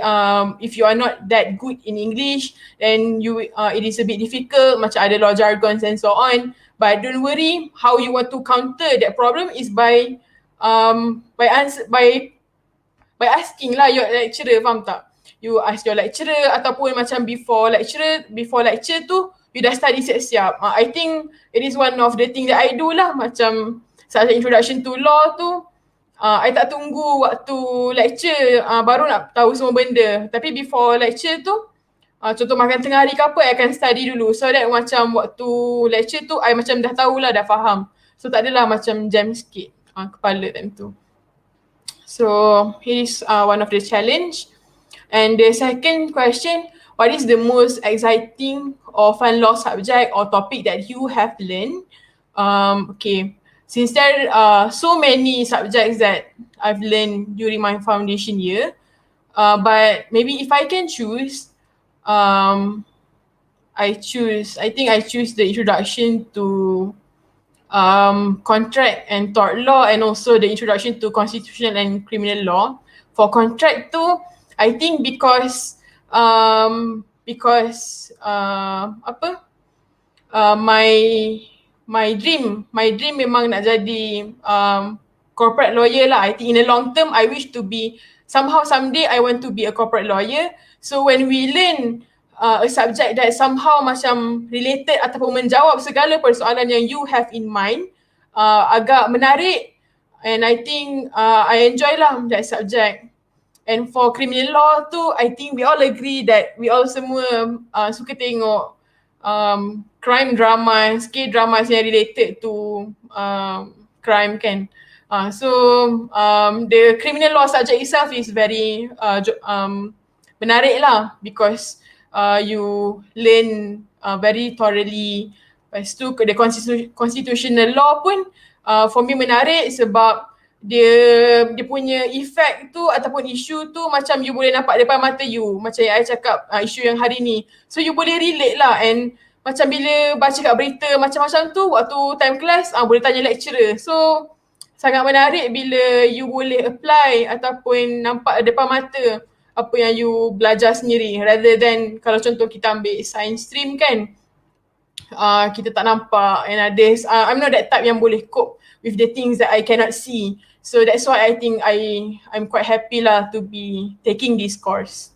if you are not that good in English, then it is a bit difficult, macam ada law jargons and so on. But don't worry, how you want to counter that problem is by asking lah your lecturer, faham tak? You ask your lecturer ataupun macam before lecture tu you dah study siap-siap. I think it is one of the thing that I do lah, macam such introduction to law tu. I tak tunggu waktu lecture baru nak tahu semua benda. Tapi before lecture tu, contoh makan tengah hari ke apa, I akan study dulu. So that macam waktu lecture tu, I macam dah tahulah, dah faham. So tak adalah macam jam sikit kepala time tu. So it is one of the challenge. And the second question, what is the most exciting or fun law subject or topic that you have learned? Okay. Since there are so many subjects that I've learned during my foundation year, but maybe if I can choose, I think I choose the introduction to contract and tort law, and also the introduction to constitutional and criminal law. For contract too, I think because my dream memang nak jadi corporate lawyer lah. I think in the long term, I wish to be, someday I want to be a corporate lawyer. So when we learn a subject that somehow macam related ataupun menjawab segala persoalan yang you have in mind, agak menarik, and I think I enjoy lah that subject. And for criminal law tu, I think we all agree that we all semua suka tengok crime dramas, K-dramas yang related to crime kan. So the criminal law subject itself is very menarik lah, because you learn very thoroughly. Lepas tu the constitutional law pun for me menarik sebab dia punya effect tu ataupun isu tu macam you boleh nampak depan mata you, macam yang I cakap isu yang hari ni. So you boleh relate lah, and macam bila baca kat berita macam-macam tu waktu time class boleh tanya lecturer. So sangat menarik bila you boleh apply ataupun nampak depan mata apa yang you belajar sendiri, rather than kalau contoh kita ambil science stream kan, kita tak nampak and others. I'm not that type yang boleh cope with the things that I cannot see. So that's why I think I'm quite happy lah to be taking this course.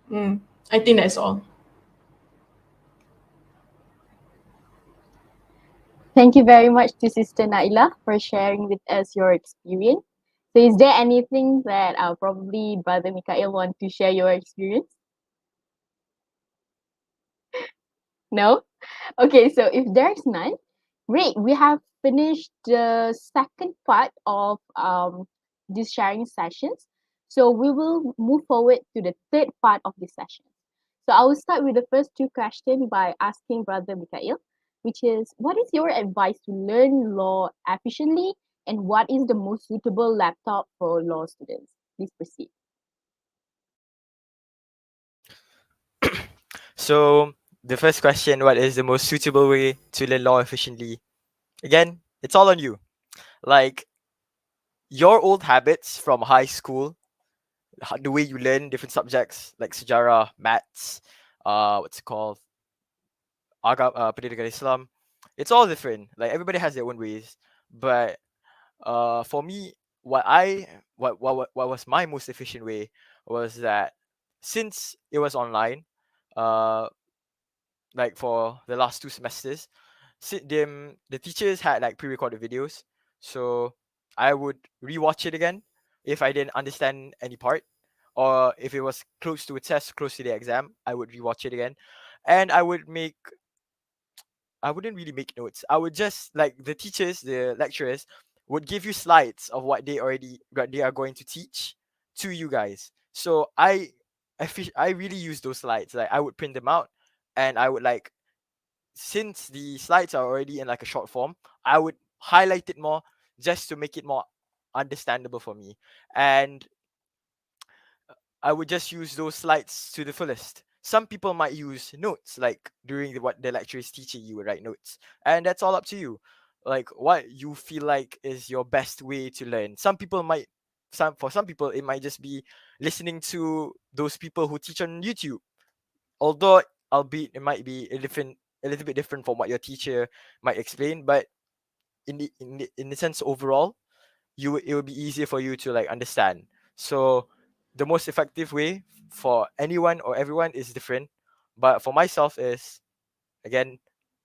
I think that's all. Thank you very much to Sister Naielah for sharing with us your experience. So is there anything that probably Brother Mikhail want to share your experience? No? Okay, so if there's none, great. We have finished the second part of these sharing sessions. So we will move forward to the third part of this session. So I will start with the first two questions by asking Brother Mikhail, which is, what is your advice to learn law efficiently, and what is the most suitable laptop for law students? Please proceed. So the first question, what is the most suitable way to learn law efficiently? Again, it's all on you. Like your old habits from high school, the way you learn different subjects like sejarah, maths, what's it called, pendidikan Islam, it's all different. Like everybody has their own ways. But for me, what was my most efficient way was that since it was online, uh, like for the last 2 semesters, the teachers had like pre-recorded videos, so I would rewatch it again if I didn't understand any part, or if it was close to a test, close to the exam, I would rewatch it again, and I wouldn't really make notes. I would just like the lecturers would give you slides of what they are going to teach to you guys. So I really use those slides. Like I would print them out, and I would like, since the slides are already in like a short form, I would highlight it more just to make it more understandable for me. And I would just use those slides to the fullest. Some people might use notes, like during what the lecturer is teaching, you would write notes, and that's all up to you. Like what you feel like is your best way to learn. For some people, it might just be listening to those people who teach on YouTube. Although, albeit it might be a little bit different from what your teacher might explain, but in the sense overall, it would be easier for you to like understand. So the most effective way for anyone or everyone is different, but for myself is, again,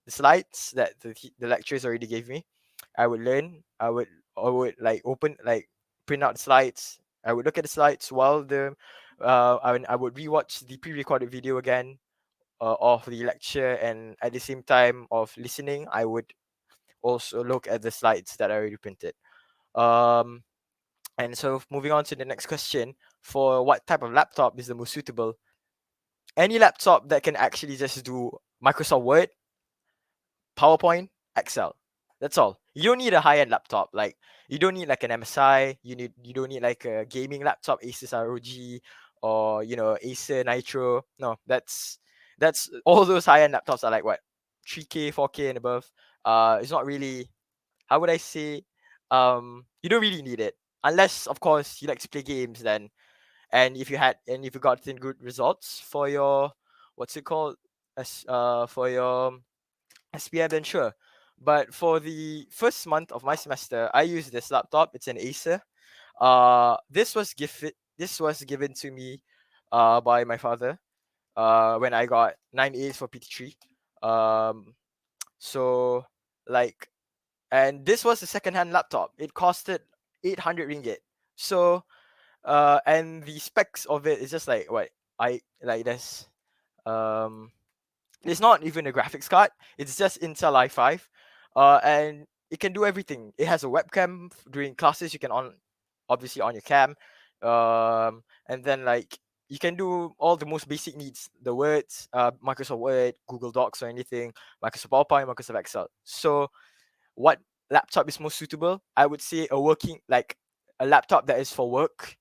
the slides that the lecturers already gave me. I would learn. I would like print out the slides. I would look at the slides while I would rewatch the pre-recorded video again of the lecture, and at the same time of listening, I would also look at the slides that I already printed. Um, and so moving on to the next question, for what type of laptop is the most suitable? Any laptop that can actually just do Microsoft Word, PowerPoint, Excel. That's all. You don't need a high-end laptop. Like you don't need like an MSI. You don't need like a gaming laptop, Asus ROG, or Acer Nitro. No, that's all those high-end laptops are like what, 3K, 4K and above. It's not really, how would I say, you don't really need it unless of course you like to play games then, and if you gotten good results for your, what's it called, for your SPM, then sure. But for the first month of my semester, I use this laptop. It's an Acer. This was given to me by my father when I got 9 A's for PT3. So like, and this was a second-hand laptop. It costed 800 ringgit. So and the specs of it is just like what I like. It's not even a graphics card. It's just Intel i5, and it can do everything. It has a webcam during classes. You can obviously on your cam, and then like you can do all the most basic needs, the words, Microsoft Word, Google Docs, or anything, Microsoft PowerPoint, Microsoft Excel. So what laptop is most suitable? I would say a laptop that is for work.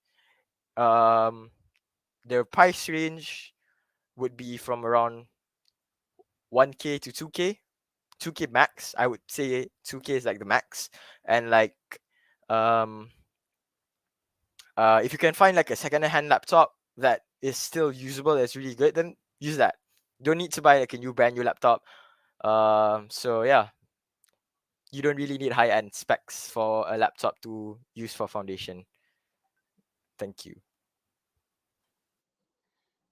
Their price range would be from around 1K to 2K. 2K max. I would say 2K is like the max. And like if you can find like a second-hand laptop that is still usable, that's really good, then use that. Don't need to buy like a brand new laptop. So yeah, you don't really need high-end specs for a laptop to use for foundation. Thank you.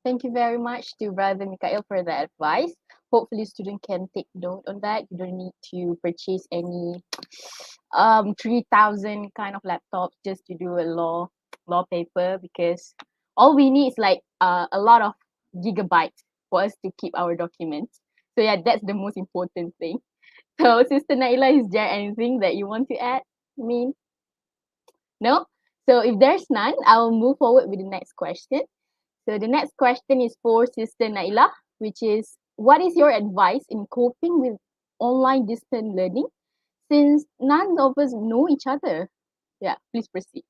Thank you very much to Brother Mikhail for the advice. Hopefully student can take note on that. You don't need to purchase any 3,000 kind of laptops just to do a law paper, because all we need is like a lot of gigabytes for us to keep our documents. So yeah, that's the most important thing. So Sister Naielah, is there anything that you want to add? I mean, no? So if there's none, I'll move forward with the next question. So the next question is for Sister Naielah, which is, what is your advice in coping with online distance learning since none of us know each other? Yeah, please proceed.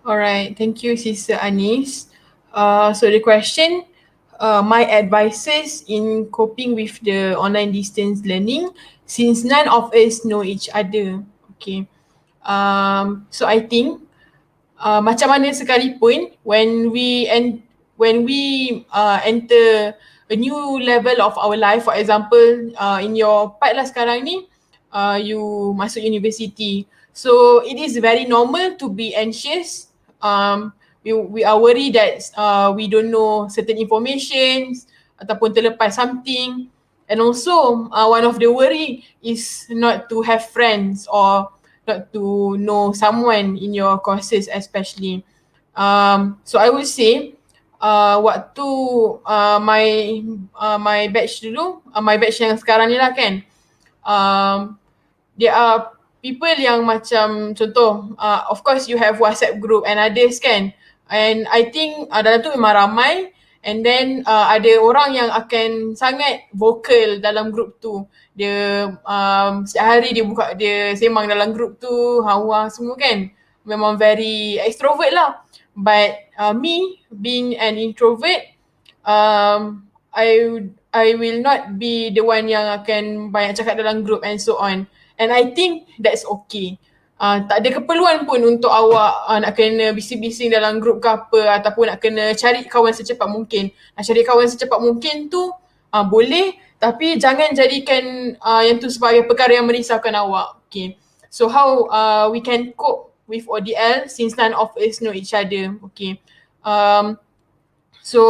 Alright, thank you, Sister Anis. So the question, my advices in coping with the online distance learning since none of us know each other. Okay. So I think macam mana sekalipun when we enter a new level of our life, for example in your part lah sekarang ni, you masuk university, so it is very normal to be anxious. We are worried that we don't know certain informations ataupun terlepas something, and also one of the worry is not to have friends or not to know someone in your courses especially. So I would say waktu my batch dulu, my batch yang sekarang ni lah kan, there are people yang macam contoh, of course you have WhatsApp group and others kan, and I think dalam tu memang ramai, and then ada orang yang akan sangat vocal dalam group tu. Dia setiap hari dia sembang dalam group tu, hawa semua kan, memang very extrovert lah. But me being an introvert, I will not be the one yang akan banyak cakap dalam group and so on. And I think that's okay. Tak ada keperluan pun untuk awak nak kena bising-bising dalam group ke apa, ataupun nak kena cari kawan secepat mungkin. Nak cari kawan secepat mungkin tu boleh, tapi jangan jadikan yang tu sebagai perkara yang merisaukan awak. Okay. So how we can cope with ODL since none of us know each other. Okay. So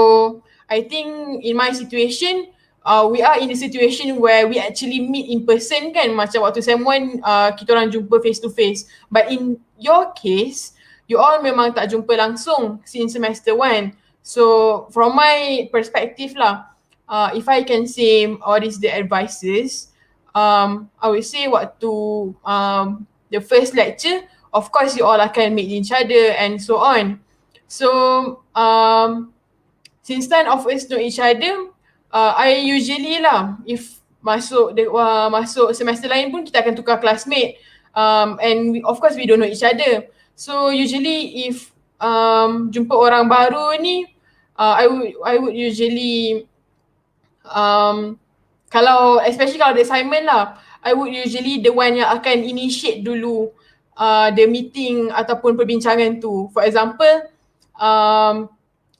I think in my situation, we are in a situation where we actually meet in person kan, macam waktu SEM 1 kita orang jumpa face to face. But in your case, you all memang tak jumpa langsung since semester 1. So from my perspective lah, if I can say all these the advices, I would say waktu the first lecture, of course you all akan meet each other and so on. So since none of us know each other, I usually lah, if masuk semester lain pun kita akan tukar classmate, and of course we don't know each other. So usually if jumpa orang baru ni, I would usually especially kalau ada assignment lah, I would usually the one yang akan initiate dulu the meeting ataupun perbincangan tu. For example,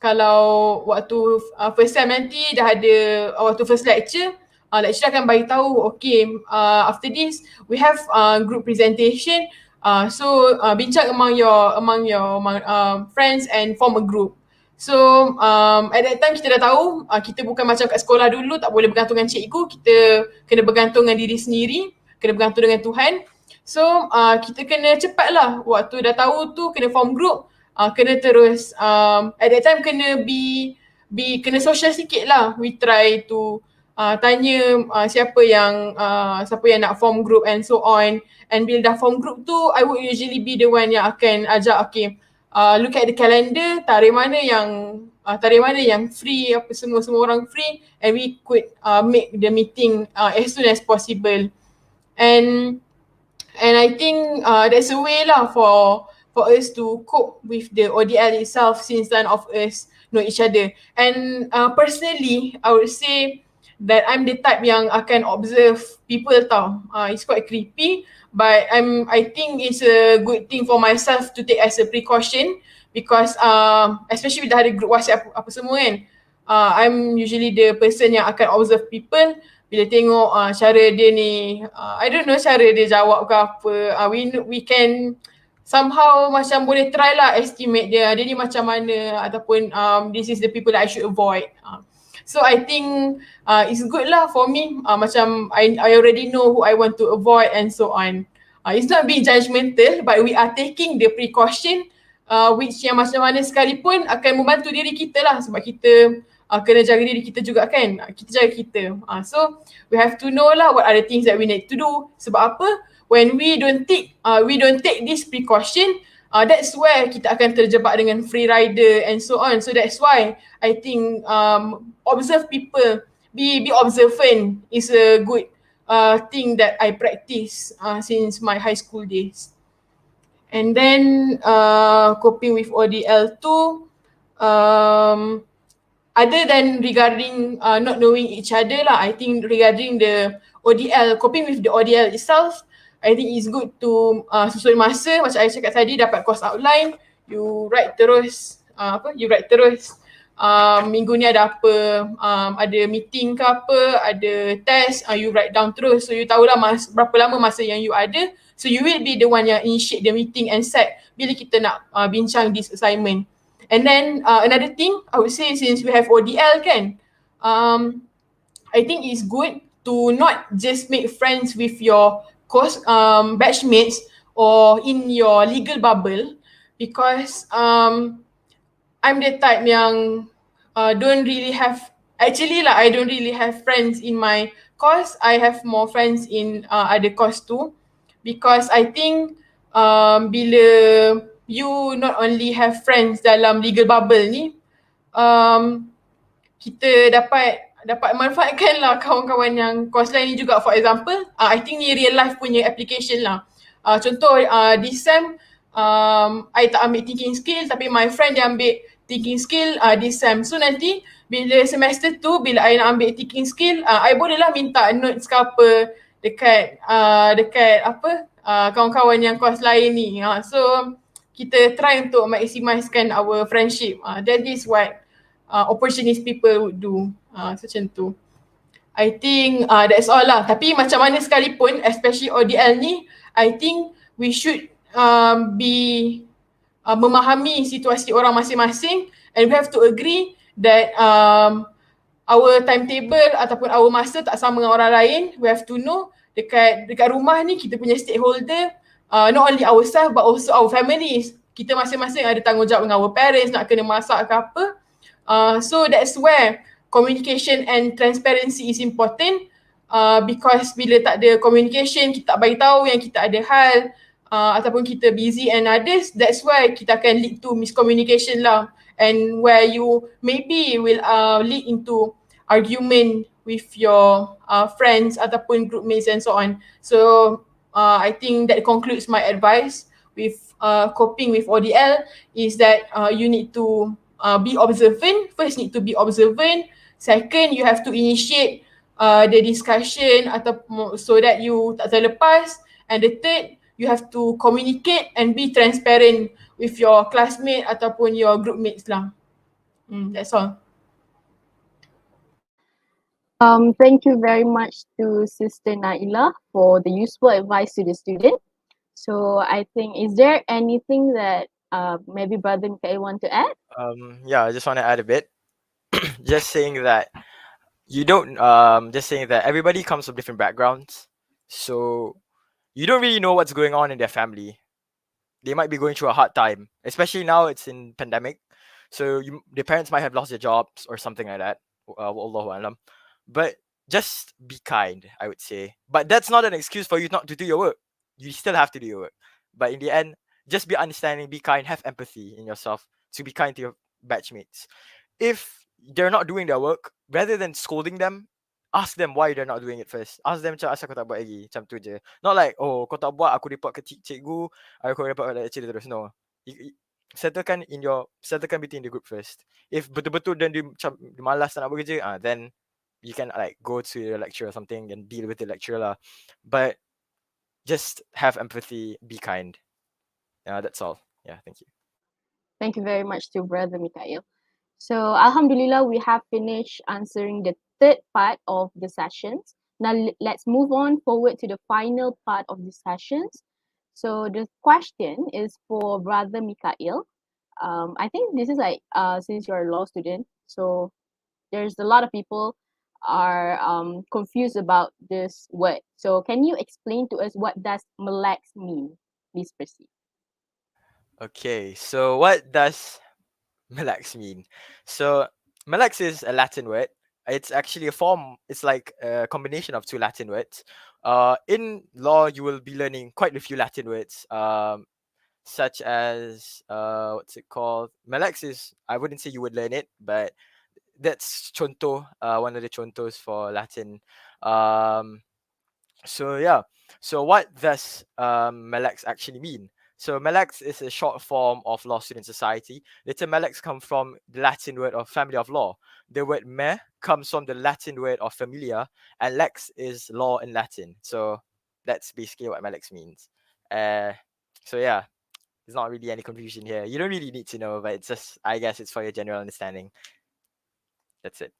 kalau waktu first time nanti dah ada waktu first lecture, lecturer akan bagi tahu, okay, after this we have group presentation, so bincang among your friends and form a group. So at that time kita dah tahu, kita bukan macam kat sekolah dulu tak boleh bergantung dengan cikgu, kita kena bergantung dengan diri sendiri, kena bergantung dengan Tuhan. So kita kena cepat lah, waktu dah tahu tu kena form group, kena terus at that time kena kena social sikit lah. We try to tanya siapa yang nak form group and so on. And bila dah form group tu, I would usually be the one yang akan ajak, okay, look at the calendar, tarikh mana yang free, apa semua orang free, and we could make the meeting as soon as possible. And I think that's a way lah for us to cope with the ODL itself since none of us know each other. And personally, I would say that I'm the type yang akan observe people tau. It's quite creepy, but I think it's a good thing for myself to take as a precaution, because especially dah ada group WhatsApp apa semua kan, I'm usually the person yang akan observe people. Bila tengok cara dia ni, I don't know cara dia jawab ke apa, we can somehow macam boleh try lah estimate dia ni macam mana, ataupun this is the people that I should avoid. So I think it's good lah for me, macam I already know who I want to avoid and so on. It's not being judgmental, but we are taking the precaution which yang macam mana sekalipun akan membantu diri kita lah, sebab kita kena jaga diri kita juga kan, kita jaga kita. So we have to know lah what are the things that we need to do. Sebab apa? When we don't take this precaution, that's where kita akan terjebak dengan free rider and so on. So that's why I think observe people, be observant is a good thing that I practice since my high school days. And then coping with ODL too, other than regarding not knowing each other lah, I think regarding the ODL, coping with the ODL itself, I think it's good to susun masa, macam I cakap tadi, dapat course outline, you write terus, minggu ni ada apa, ada meeting ke apa, ada test, you write down terus, so you tahulah berapa lama masa yang you ada, so you will be the one yang initiate the meeting and set bila kita nak bincang this assignment. And then another thing I would say, since we have ODL kan, I think it's good to not just make friends with your course batchmates or in your legal bubble, because I'm the type yang don't really have, actually lah, I don't really have friends in my course. I have more friends in other course too, because I think bila you not only have friends dalam legal bubble ni, kita dapat manfaatkan lah kawan-kawan yang course lain ni juga. For example, I think ni real life punya application lah. Contoh this sem, I tak ambil thinking skill, tapi my friend dia ambil thinking skill this sem. So nanti bila semester tu, bila I nak ambil thinking skill, I boleh lah minta notes ke apa dekat apa kawan-kawan yang course lain ni. So kita try untuk maximizekan our friendship. That is what opportunist people would do. So macam tu. I think that's all lah. Tapi macam mana sekalipun, especially ODL ni, I think we should be memahami situasi orang masing-masing, and we have to agree that our timetable ataupun our masa tak sama dengan orang lain. We have to know dekat rumah ni kita punya stakeholder, not only ourselves but also our families. Kita masing-masing ada tanggungjawab dengan our parents, nak kena masak ke apa. So that's where communication and transparency is important, because bila tak ada communication, kita tak bagi tahu yang kita ada hal, ataupun kita busy and others, that's why kita akan lead to miscommunication lah, and where you maybe will lead into argument with your friends ataupun groupmates and so on. So I think that concludes my advice with coping with ODL, is that you need to be observant. First, need to be observant. Second, you have to initiate the discussion so that you tak terlepas. And the third, you have to communicate and be transparent with your classmate ataupun your group mates lah. That's all. Thank you very much to Sister Naielah for the useful advice to the student. So I think, is there anything that maybe Brother Mikhail want to add? Yeah, I just want to add a bit. Just saying that just saying that everybody comes from different backgrounds, so you don't really know what's going on in their family. They might be going through a hard time, especially now it's in pandemic. So their parents might have lost their jobs or something like that. Wallahu alam. But just be kind, I would say. But that's not an excuse for you not to do your work. You still have to do your work. But in the end, just be understanding, be kind, have empathy in yourself to be kind to your batchmates. If they're not doing their work, rather than scolding them, ask them why they're not doing it first. Ask them macam asal kau tak buat lagi, macam tu je. Not like, oh kau tak buat, aku report ke cikgu, aku report ke lecturer terus. No. Settlekan between the group first. If betul-betul dan dia macam malas tak nak bekerja, then you can like go to the lecturer or something and deal with the lecturer lah. But just have empathy, be kind. Yeah, that's all. Yeah, thank you. Thank you very much to Brother Mikhail. So Alhamdulillah, we have finished answering the third part of the sessions. Now let's move on forward to the final part of the sessions. So the question is for Brother Mikhail. I think this is like since you're a law student, so there's a lot of people are confused about this word. So can you explain to us what does melax mean? Please proceed. Okay, so what does Melax mean? So Melax is a Latin word. It's actually a form. It's like a combination of two Latin words. In law, you will be learning quite a few Latin words. Such as what's it called? Melax is, I wouldn't say you would learn it, but that's chonto. One of the chontos for Latin. Um, so yeah. So what does Melax actually mean? So Melax is a short form of law student society. The term Melax comes from the Latin word of family of law. The word me comes from the Latin word of familiar, and lex is law in Latin. So that's basically what Melax means. Uh, so yeah, there's not really any confusion here. You don't really need to know, but it's just, I guess it's for your general understanding. That's it.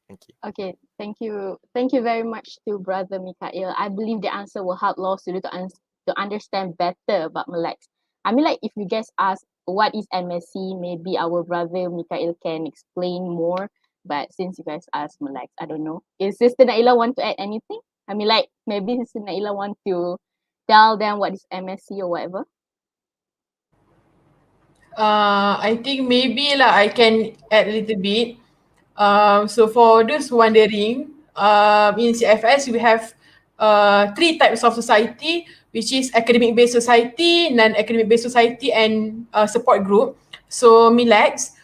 Thank you. Okay, thank you. Thank you very much to Brother Mikhail. I believe the answer will help law students to understand better about Melax. I mean, like, if you guys ask what is MSc, maybe our brother Mikhail can explain more. But since you guys asked Melax, I don't know. Is Sister Naielah want to add anything? I mean, like, maybe Sister Naielah want to tell them what is MSc or whatever. I think maybe lah I can add a little bit. So for those wondering, in CFS we have three types of society, which is academic-based society, non-academic-based society, and support group. So MILAX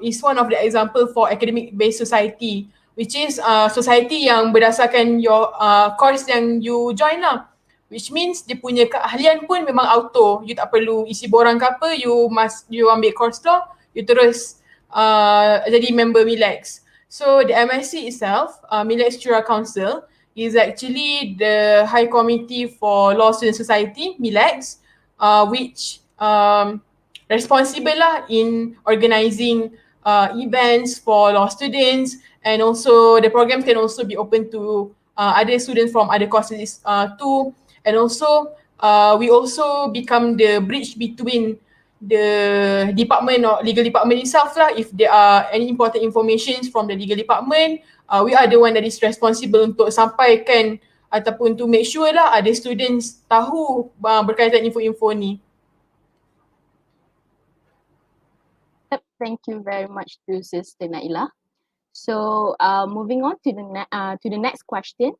is one of the example for academic-based society, which is society yang berdasarkan your course yang you join lah. Which means dia punya keahlian pun memang auto. You tak perlu isi borang ke apa, you ambil course law, you terus jadi member MILAX. So the MSc itself, MILAX Shura Council, is actually the High Committee for Law Student Society, MILAX, which responsible lah in organising events for law students, and also the program can also be open to other students from other courses too. And also, we also become the bridge between the department or legal department itself lah. If there are any important information from the legal department, we are the one that is responsible untuk sampaikan ataupun to make sure lah ada students tahu berkaitan info-info ni. Yep, thank you very much to Sister Naielah. So, moving on to the next question.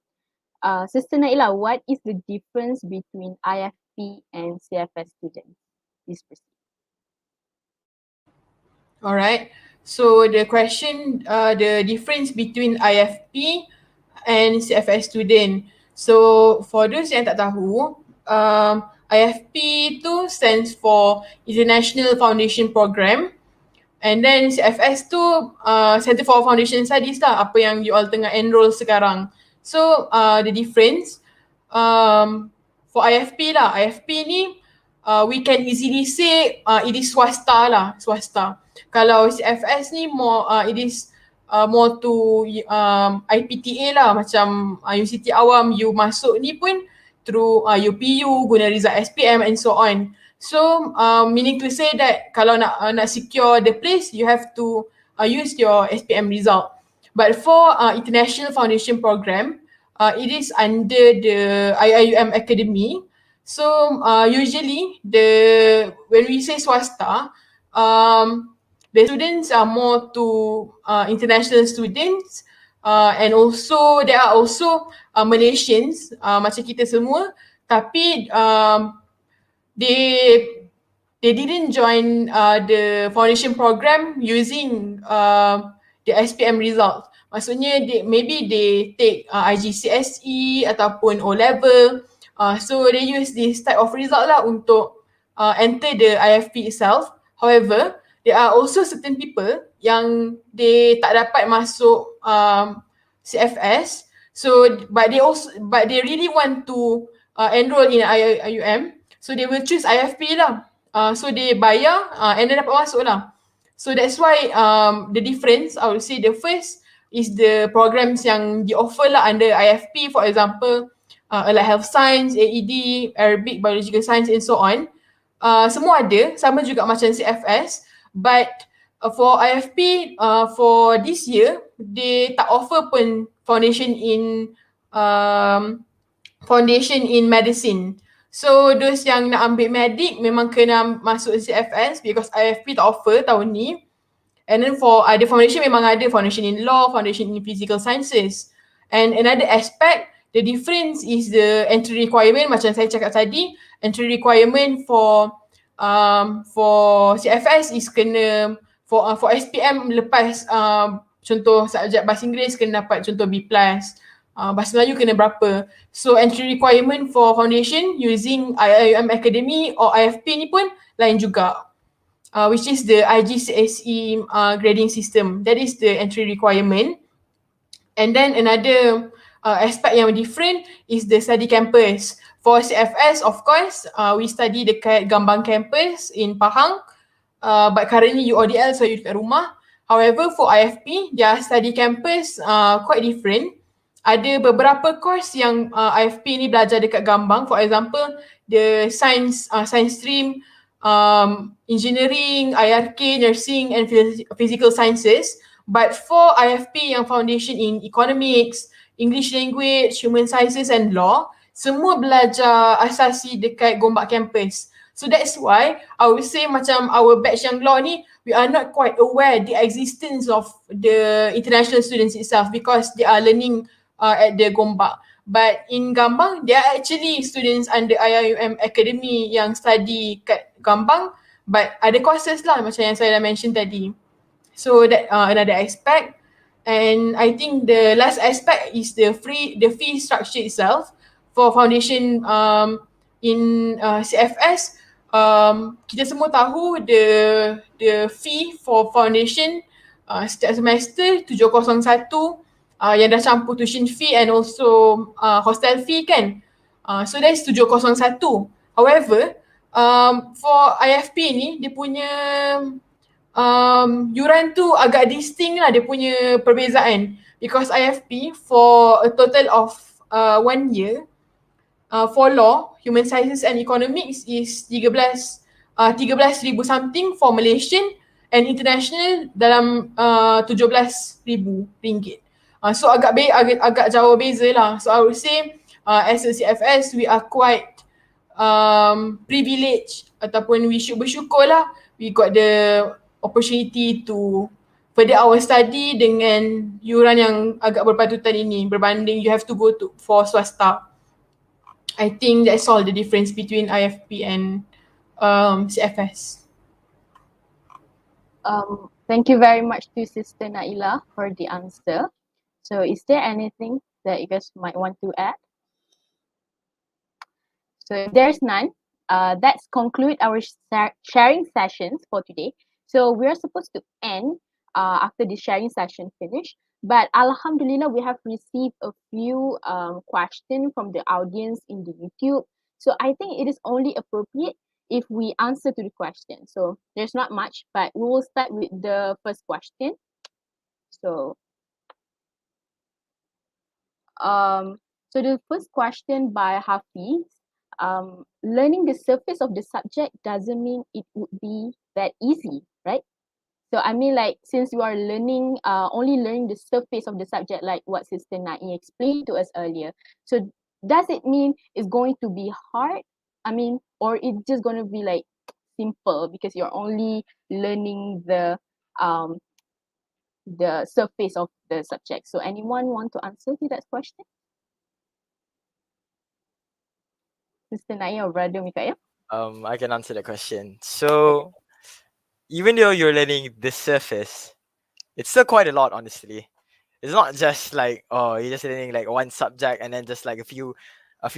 Sister Naielah, what is the difference between IFP and CFS students? Please proceed. Alright, so the question, the difference between IFP and CFS student. So for those yang tak tahu, IFP tu stands for International Foundation Program, and then CFS tu Center for Foundation Studies lah, apa yang you all tengah enroll sekarang. So the difference for IFP lah, IFP ni we can easily say it is swasta lah, swasta. Kalau CFS ni more it is more to IPTA lah, macam universiti awam, you masuk ni pun through UPU, guna result SPM and so on. So meaning to say that kalau nak secure the place, you have to use your SPM result. But for International Foundation Program, it is under the IIUM Academy. So usually when we say swasta, the students are more to international students, and also there are also Malaysians macam kita semua, tapi they didn't join the foundation program using the SPM result. Maksudnya maybe they take IGCSE ataupun O-level. So they use this type of result lah untuk enter the IFP itself. However, there are also certain people yang they tak dapat masuk CFS. So but they really want to enroll in IUM. So they will choose IFP lah. So they bayar and then dapat masuk lah. So that's why the difference, I would say the first is the programs yang di offer lah under IFP, for example, like health science, AED, Arabic, biological science and so on. Semua ada, sama juga macam CFS, but for IFP for this year, they tak offer pun foundation in medicine. So those yang nak ambil medik memang kena masuk CFS because IFP tak offer tahun ni. And then for the foundation memang ada foundation in law, foundation in physical sciences. And another aspect, the difference is the entry requirement. Macam saya cakap tadi, entry requirement for CFS is kena for SPM lepas contoh subjek bahasa Inggeris kena dapat contoh B+. Bahasa Melayu kena berapa. So entry requirement for foundation using IIUM Academy or IFP ni pun lain juga. Which is the IGCSE grading system. That is the entry requirement. And then another aspect yang different is the study campus. For CFS, of course, we study dekat Gambang campus in Pahang. But currently UODL, so you dekat rumah. However, for IFP, their study campus quite different. Ada beberapa course yang IFP ni belajar dekat Gambang. For example, the science stream, engineering, IRK, nursing and physical sciences. But for IFP yang foundation in economics, English language, human sciences and law, semua belajar asasi dekat Gombak campus. So that's why I would say macam our batch yang law ni, we are not quite aware the existence of the international students itself because they are learning at the Gombak. But in Gambang, there are actually students under IIUM Academy yang study kat Gambang, but ada courses lah macam yang saya dah mention tadi. So that another aspect. And I think the last aspect is the fee structure itself for foundation in CFS. Kita semua tahu the fee for foundation setiap semester 701 yang dah campur tuition fee and also hostel fee kan. So that's 701. However, for IFP ni dia punya yuran tu agak distinct lah dia punya perbezaan because IFP for a total of 1 year for law, human sciences and economics is 13,000 something for Malaysian and international dalam 17,000 ringgit. So agak jauh beza lah. So I would say as a CFS we are quite privileged ataupun we should bersyukur lah we got the opportunity to further our study dengan yuran yang agak berpatutan ini berbanding you have to go to for swasta. I think that's all the difference between IFP and CFS. Thank you very much to Sister Naielah for the answer. So is there anything that you guys might want to add? So if there's none, let's conclude our sharing sessions for today. So we are supposed to end after the sharing session finish, but Alhamdulillah we have received a few questions from the audience in the YouTube. So I think it is only appropriate if we answer to the question. So there's not much, but we will start with the first question. So the first question by Hafiz, learning the surface of the subject doesn't mean it would be that easy, right? So I mean, like, since you are learning, only learning the surface of the subject, like what Sister Nai explained to us earlier. So does it mean it's going to be hard? I mean, or it's just going to be like simple because you're only learning the surface of the subject. So anyone want to answer to that question? Sister Nai or Brother Mikhail? I can answer the question. So even though you're learning the surface, it's still quite a lot, honestly. It's not just like, oh, you're just learning like one subject and then just like a few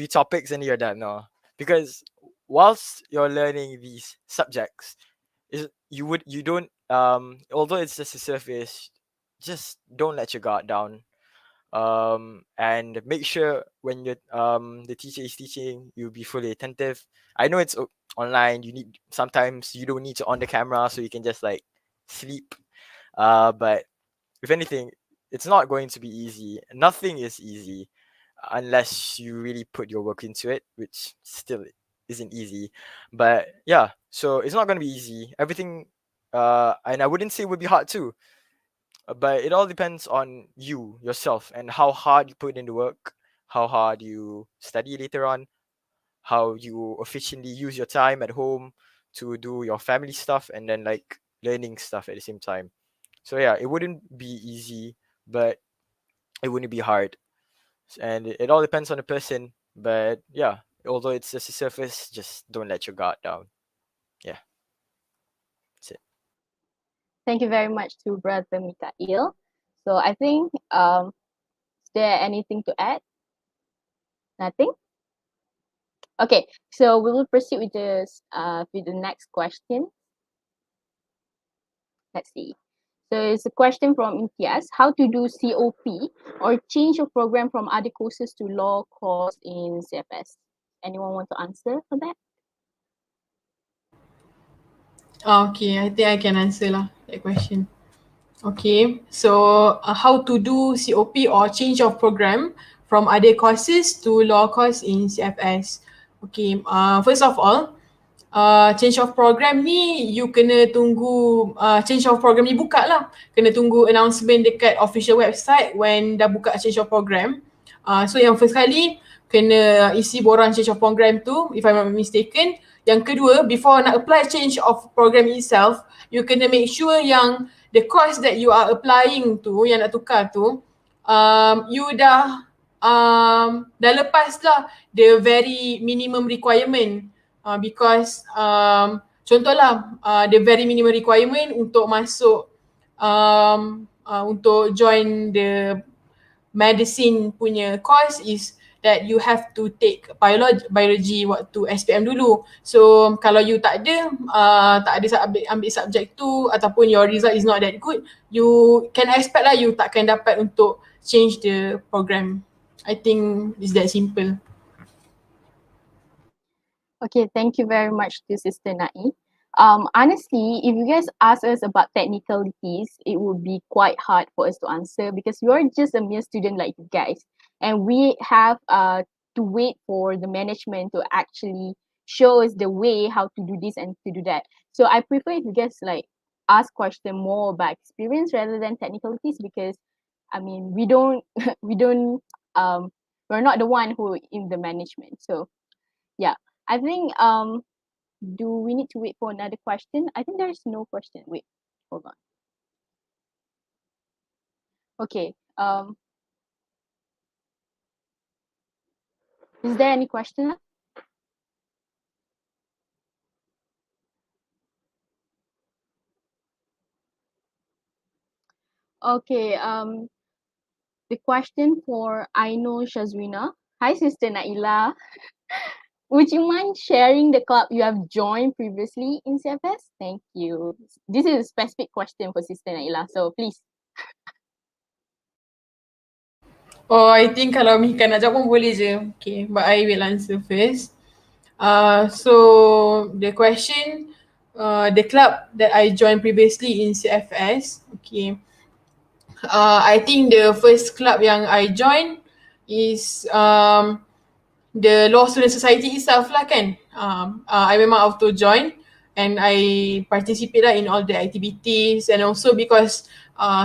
topics and you're done. No, because whilst you're learning these subjects, you don't although it's just a surface, just don't let your guard down. And make sure when you the teacher is teaching, you'll be fully attentive. I know it's online. Sometimes you don't need to on the camera, so you can just like sleep. But if anything, it's not going to be easy. Nothing is easy unless you really put your work into it, which still isn't easy. But yeah, so it's not going to be easy. Everything, and I wouldn't say it would be hard too, but it all depends on you, yourself, and how hard you put in the work, how hard you study later on, how you efficiently use your time at home to do your family stuff and then like learning stuff at the same time. So yeah, it wouldn't be easy, but it wouldn't be hard. And it all depends on the person. But yeah, although it's just a surface, just don't let your guard down. Yeah, that's it. Thank you very much to Brother Mikhail. So I think, is there anything to add? Nothing? Okay, so we will proceed with the next question. Let's see. So it's a question from Imtiaz. How to do COP or change your program from other courses to law course in CFS? Anyone want to answer for that? Okay, I think I can answer lah that question. Okay, so how to do COP or change of program from other courses to law course in CFS. Okay, first of all, change of program ni you kena tunggu change of program ni buka lah. Kena tunggu announcement dekat official website when dah buka change of program. So yang first kali kena isi borang change of program tu if I'm not mistaken. Yang kedua, before nak apply change of program itself, you kena make sure yang the course that you are applying tu, yang nak tukar tu, you dah lepas lah the very minimum requirement. Because contohlah the very minimum requirement untuk masuk untuk join the medicine punya course is that you have to take biology waktu SPM dulu. So kalau you tak ada ambil subjek tu ataupun your result is not that good, you can expect lah you takkan dapat untuk change the program. I think it's that simple. Okay, thank you very much to Sister Nai. Honestly, if you guys ask us about technicalities, it would be quite hard for us to answer because you're just a mere student like you guys. And we have to wait for the management to actually show us the way how to do this and to do that. So I prefer if you guys like ask question more about experience rather than technicalities because I mean we don't we're not the one who in the management. So yeah. I think do we need to wait for another question? I think there is no question. Wait, hold on. Okay. Is there any question? Okay. The question for Aino Shazwina. Hi, Sister Naielah. Would you mind sharing the club you have joined previously in CFS? Thank you. This is a specific question for Sister Naielah, so please. Oh, I think kalau Mika nak jawab pun boleh je. Okay, but I will answer first. So the question, the club that I joined previously in CFS, okay. I think the first club yang I joined is the Law Student Society itself lah kan. I memang auto join and I participate lah in all the activities and also because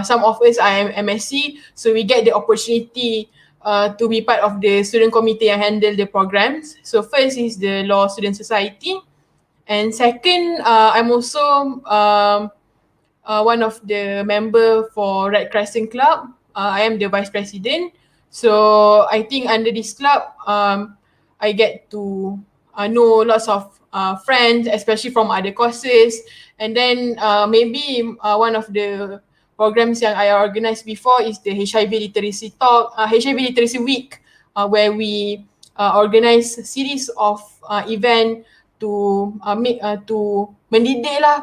some of us are MSc, so we get the opportunity to be part of the student committee yang handle the programs. So first is the Law Student Society and second I'm also one of the member for Red Crescent Club. I am the vice president. So I think under this club, I get to know lots of friends, especially from other courses. And then maybe one of the programs yang I organised before is the HIV Literacy Talk, HIV Literacy Week, where we organize a series of event to mendidik lah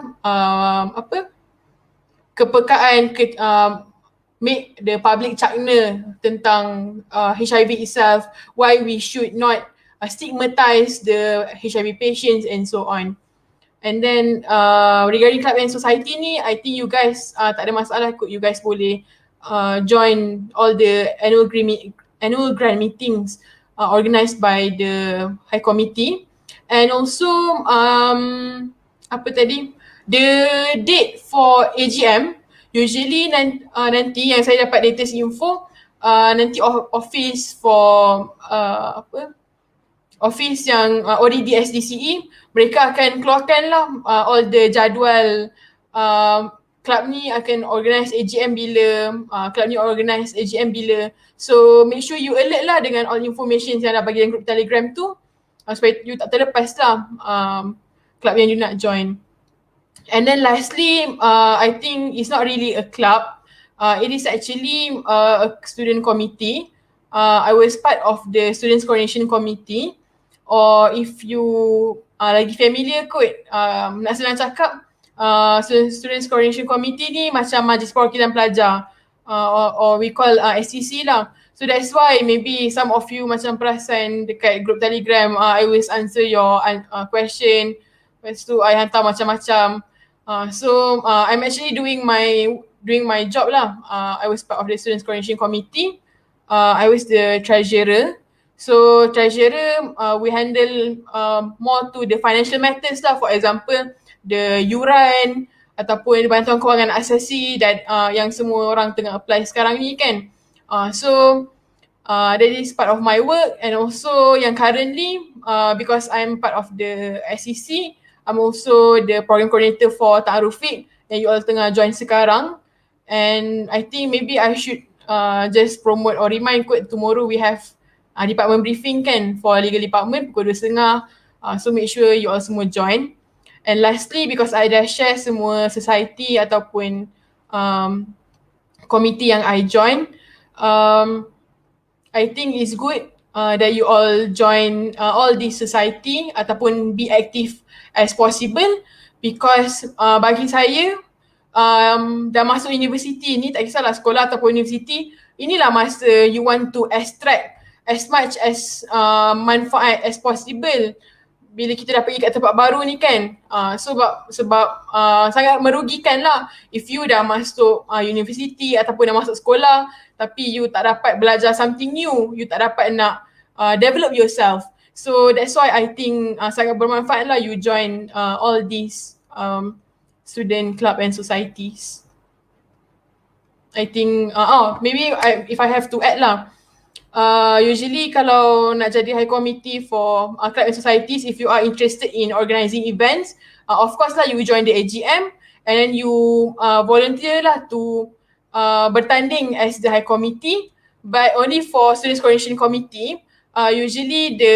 kepekaan make the public cakna tentang HIV itself, why we should not stigmatize the HIV patients and so on. And then regarding club and society ni, I think you guys tak ada masalah kot, you guys boleh join all the annual grand meetings organised by the High Committee. And also apa tadi, the date for AGM usually nanti yang saya dapat latest info, nanti office for office yang ODD SDCE, mereka akan keluarkan lah all the jadual club ni akan organize AGM bila, club ni organize AGM bila. So make sure you alert lah dengan all information yang dah bagi dalam group Telegram tu, supaya you tak terlepas lah club yang you nak join. And then lastly, I think it's not really a club. It is actually a student committee. I was part of the Students Coordination Committee. Or if you lagi familiar kot, nak senang cakap, Students Coordination Committee ni macam Majlis Perwakilan Pelajar, or we call SCC lah. So that's why maybe some of you macam perasan dekat group Telegram, I always answer your question. Lepas tu I hantar macam-macam. So I'm actually doing my job lah. I was part of the Students Coordination Committee. I was the treasurer. So treasurer, we handle more to the financial matters lah. For example, the yuran ataupun bantuan kewangan asasi dan yang semua orang tengah apply sekarang ni kan. So that is part of my work. And also yang currently, because I'm part of the SEC, I'm also the program coordinator for Ta'arufik yang you all tengah join sekarang. And I think maybe I should just promote or remind kot, tomorrow we have department briefing kan for legal department pukul 2.30. So make sure you all semua join. And lastly, because I dah share semua society ataupun committee yang I join, I think it's good that you all join all this society ataupun be active as possible, because bagi saya dah masuk universiti ni, tak kisahlah sekolah ataupun universiti, inilah masa you want to extract as much as manfaat as possible bila kita dah pergi kat tempat baru ni kan. Sebab sangat merugikan lah if you dah masuk universiti ataupun dah masuk sekolah tapi you tak dapat belajar something new, you tak dapat nak develop yourself. So that's why I think sangat bermanfaat lah you join all these student club and societies. I think, maybe if I have to add lah, usually kalau nak jadi high committee for club and societies, if you are interested in organising events, of course lah you join the AGM and then you volunteer lah to bertanding as the high committee. But only for Students Coordination Committee, usually the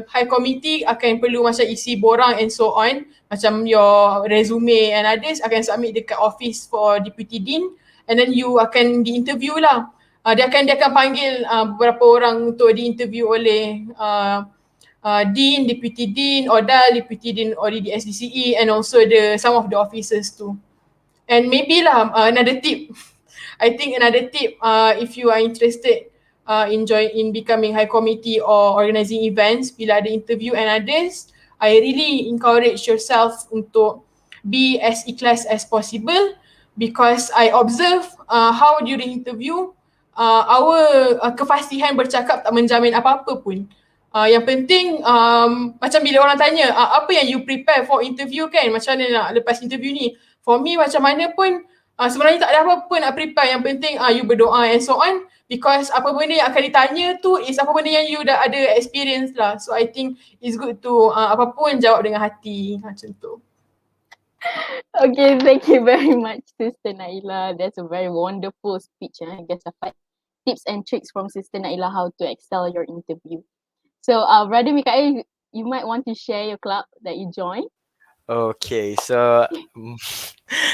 high committee akan perlu macam isi borang and so on, macam your resume and others akan submit dekat office for Deputy Dean, and then you akan di-interview lah. Dia akan panggil beberapa orang untuk di-interview oleh Dean, Deputy Dean, Odal, Deputy Dean ODD SDCE, and also some of the officers too. And maybe lah another tip, I think another tip, if you are interested in becoming high committee or organising events, bila ada interview and others, I really encourage yourself untuk be as ikhlas as possible, because I observe how during interview our kefasihan bercakap tak menjamin apa-apa pun. Yang penting macam bila orang tanya apa yang you prepare for interview kan, macam mana nak lepas interview ni, for me macam mana pun sebenarnya tak ada apa-apa nak prepare. Yang penting you berdoa and so on, because apa benda yang akan ditanya tu is apa benda yang you dah ada experience lah. So I think it's good to apa pun jawab dengan hati macam tu. Okay, thank you very much, Sister Naielah. That's a very wonderful speech. I guess dapat tips and tricks from Sister Naielah how to excel your interview. So, Brother Mikhail, you might want to share your club that you joined. Okay, so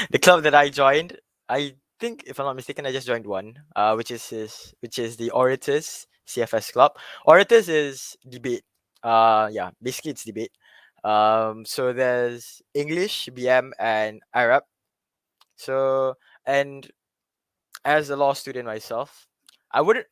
the club that I joined, I think if I'm not mistaken, I just joined one, which is the Orators CFS club. Orators is debate. Yeah, basically it's debate. So there's English, BM, and Arab. So, and as a law student myself, I would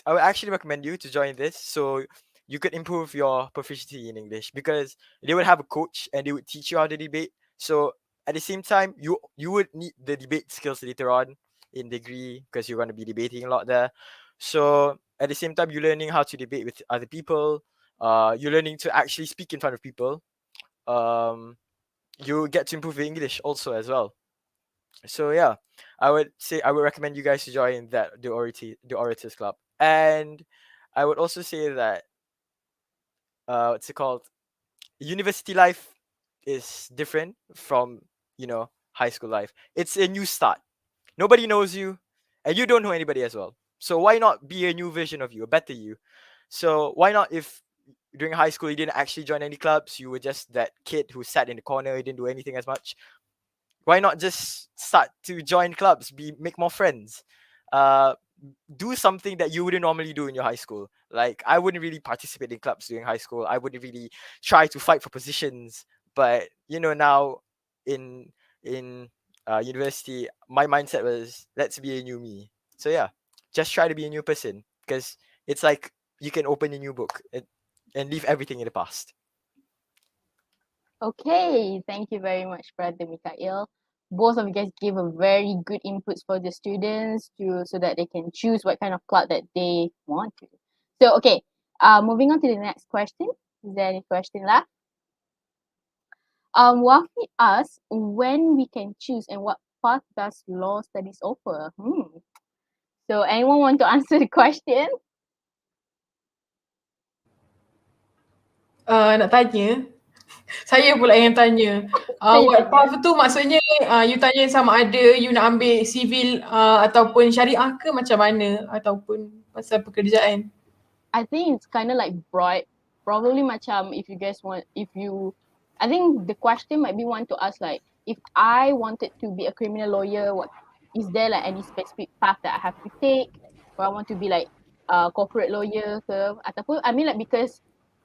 actually recommend you to join this. So you could improve your proficiency in English, because they would have a coach and they would teach you how to debate. So at the same time, you would need the debate skills later on in degree, because you're going to be debating a lot there. So at the same time, you're learning how to debate with other people. You're learning to actually speak in front of people. You get to improve your English also as well. So yeah, I would recommend you guys to join the orators club. And I would also say that what's it called, university life is different from, high school life. It's a new start. Nobody knows you, and you don't know anybody as well. So why not be a new version of you, a better you? So why not, if during high school you didn't actually join any clubs, you were just that kid who sat in the corner, you didn't do anything as much, why not just start to join clubs, make more friends, uh do something that you wouldn't normally do in your high school. Like, I wouldn't really participate in clubs during high school. I wouldn't really try to fight for positions. But now in university, my mindset was, let's be a new me. So yeah, just try to be a new person, because it's like you can open a new book and leave everything in the past. Okay, thank you very much, Brother Mikhail. Both of you guys gave a very good inputs for the students so that they can choose what kind of club that they want to. So okay, moving on to the next question. Is there any question left? Wafi asks when we can choose and what path does law studies offer? So anyone want to answer the question? Nak tanya, saya pula yang tanya. What path tu maksudnya you tanya sama ada you nak ambil civil ataupun syariah ke macam mana, ataupun pasal pekerjaan? I think it's kind of like broad. Probably macam if you guys want, I think the question might be want to ask like, if I wanted to be a criminal lawyer, what is there like any specific path that I have to take? Or I want to be like a corporate lawyer ke? Ataupun I mean like because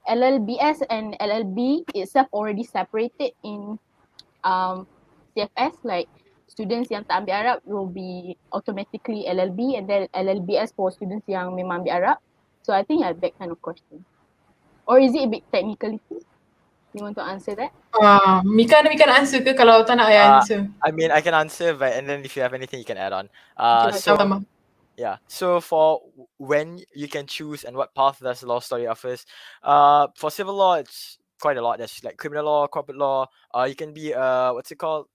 LLBS and LLB itself already separated in CFS, like students yang tak ambil Arab will be automatically LLB, and then LLBS for students yang memang ambil Arab. So I think that kind of question. Or is it a bit technicality? You want to answer that? Mika nak answer ke kalau tak nak I answer? I mean, I can answer, but and then if you have anything, you can add on. Sama-sama. Yeah. So for when you can choose and what path does law study offers, for civil law, it's quite a lot. There's like criminal law, corporate law. You can be legal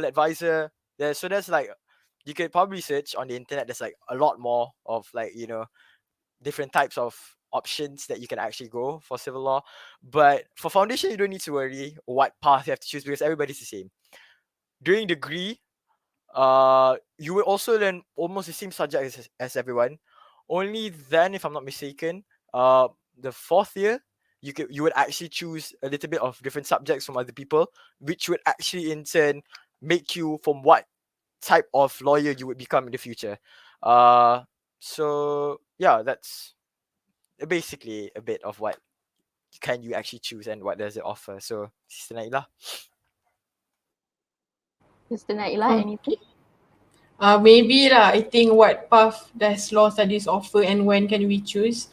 advisor. There's like, you could probably search on the internet. There's like a lot more of like different types of options that you can actually go for civil law. But for foundation, you don't need to worry what path you have to choose, because everybody's the same. During degree, you will also learn almost the same subject as everyone. Only then, if I'm not mistaken, the fourth year, you would actually choose a little bit of different subjects from other people, which would actually in turn make you from what type of lawyer you would become in the future. So yeah, that's basically a bit of what can you actually choose and what does it offer. So Sister Naielah. Sister Naielah, anything? Maybe lah, I think what path does law studies offer and when can we choose?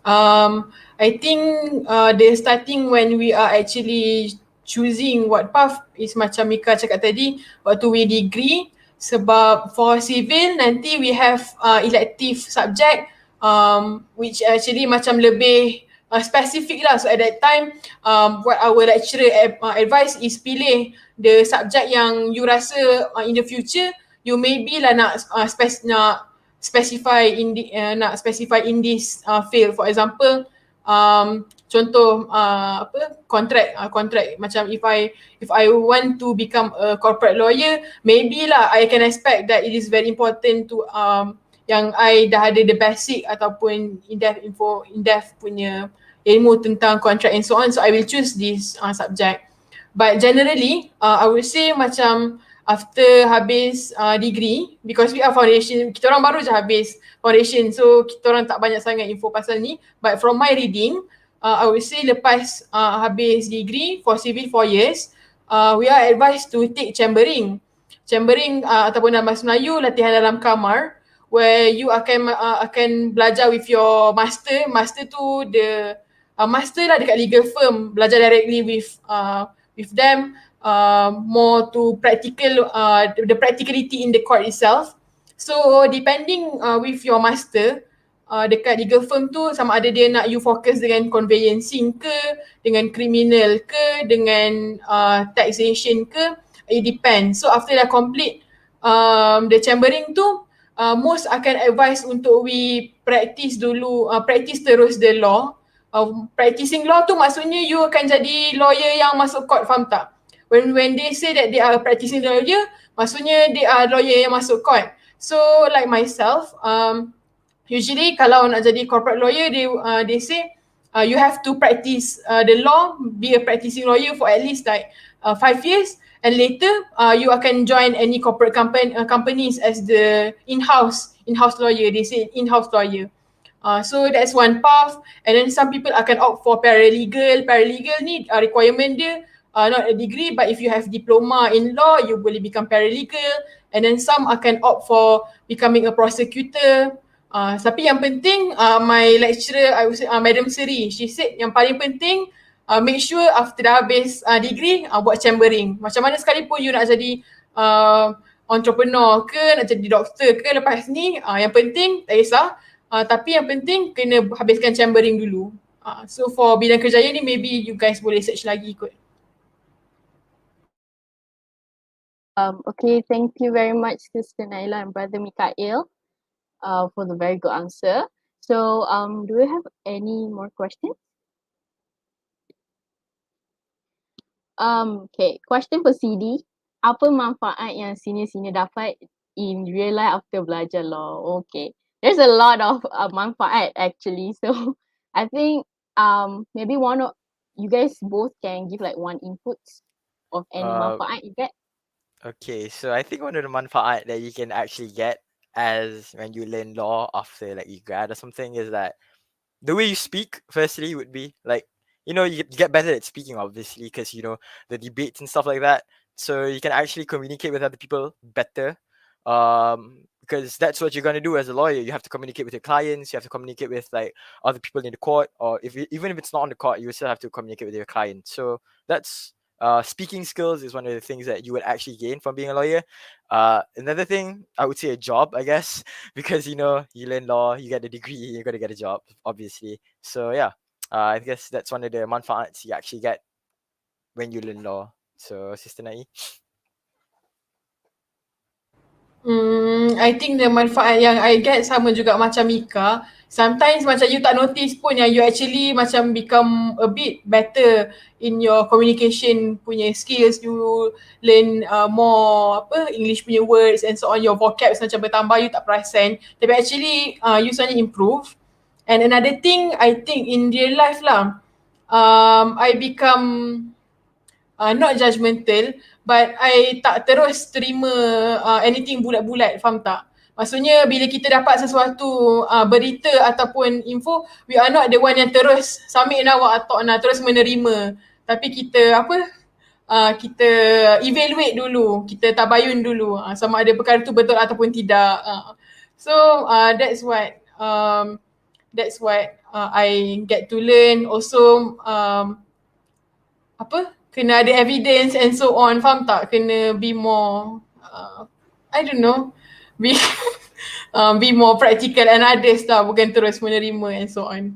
I think the starting when we are actually choosing what path is macam Mika cakap tadi, waktu we degree. Sebab for civil nanti we have elective subject which actually macam lebih specific lah. So at that time what our lecturer advice is pilih the subject yang you rasa in the future you maybe lah nak specify in this field. For example, contoh contract macam if I want to become a corporate lawyer, maybe lah I can expect that it is very important to yang I dah ada the basic ataupun in-depth punya ilmu tentang contract and so on, so I will choose this subject. But generally I would say macam after habis degree, because we are foundation, kita orang baru je habis foundation, so kita orang tak banyak sangat info pasal ni, but from my reading I would say lepas habis degree for civil 4 years, we are advised to take chambering ataupun dalam bahasa Melayu latihan dalam kamar, where you akan belajar with your master. Master tu master lah dekat legal firm, belajar directly with them, more to practical, the practicality in the court itself. So depending with your master, dekat legal firm tu sama ada dia nak you fokus dengan conveyancing ke, dengan criminal ke, dengan taxation ke, it depends. So after dah complete the chambering tu, most akan advise untuk we practice dulu, practice terus the law. Practicing law tu maksudnya you akan jadi lawyer yang masuk court, faham tak? When they say that they are practicing lawyer, maksudnya they are lawyer yang masuk court. So like myself, usually kalau nak jadi corporate lawyer, they say you have to practice the law, be a practicing lawyer for at least like 5 years, and later you akan join any corporate companies as the in-house lawyer. They say in-house lawyer. So that's one path. And then some people akan opt for paralegal. Paralegal ni requirement dia not a degree, but if you have diploma in law, you boleh become paralegal. And then some akan opt for becoming a prosecutor. Tapi yang penting, my lecturer, I would say, Madam Seri, she said yang paling penting, make sure after dah habis degree, buat chambering. Macam mana sekalipun you nak jadi entrepreneur ke, nak jadi doktor ke lepas ni, yang penting tak kisah. Tapi yang penting kena habiskan chambering dulu. So for bidang kerjaya ni maybe you guys boleh search lagi kot. Okay, thank you very much Sister Naielah and Brother Mikhail for the very good answer. So do we have any more questions? Okay, question for CD. Apa manfaat yang senior-senior dapat in real life after belajar law? Okay. There's a lot of manfaat actually. So I think maybe one of you guys both can give like one input of any manfaat you get. Okay, so I think one of the manfaat that you can actually get as when you learn law after like you grad or something is that the way you speak firstly would be like, you know, you get better at speaking obviously because you know the debates and stuff like that, so you can actually communicate with other people better, because that's what you're going to do as a lawyer. You have to communicate with your clients, you have to communicate with like other people in the court, or even if it's not on the court, you still have to communicate with your client. So that's speaking skills is one of the things that you would actually gain from being a lawyer. Another thing, I would say a job, I guess, because you know you learn law, you get a degree, you're gonna get a job, obviously. So yeah, I guess that's one of the manfaats you actually get when you learn law. So Sister Nai. I think the manfaat yang I get sama juga macam Mika. Sometimes macam you tak notice pun yang you actually macam become a bit better in your communication punya skills. You learn more English punya words and so on. Your vocabs macam bertambah, you tak perasan. Tapi actually you sebenarnya improve. And another thing I think in real life lah, I become not judgmental, but I tak terus terima anything bulat-bulat, faham tak? Maksudnya bila kita dapat sesuatu berita ataupun info, we are not the one yang terus submit now atau terus menerima. Tapi kita kita evaluate dulu, kita tabayun dulu sama ada perkara tu betul ataupun tidak. So that's what I get to learn. Also kena ada evidence and so on, faham tak? Kena be more I don't know, be more practical and others lah, bukan terus menerima and so on.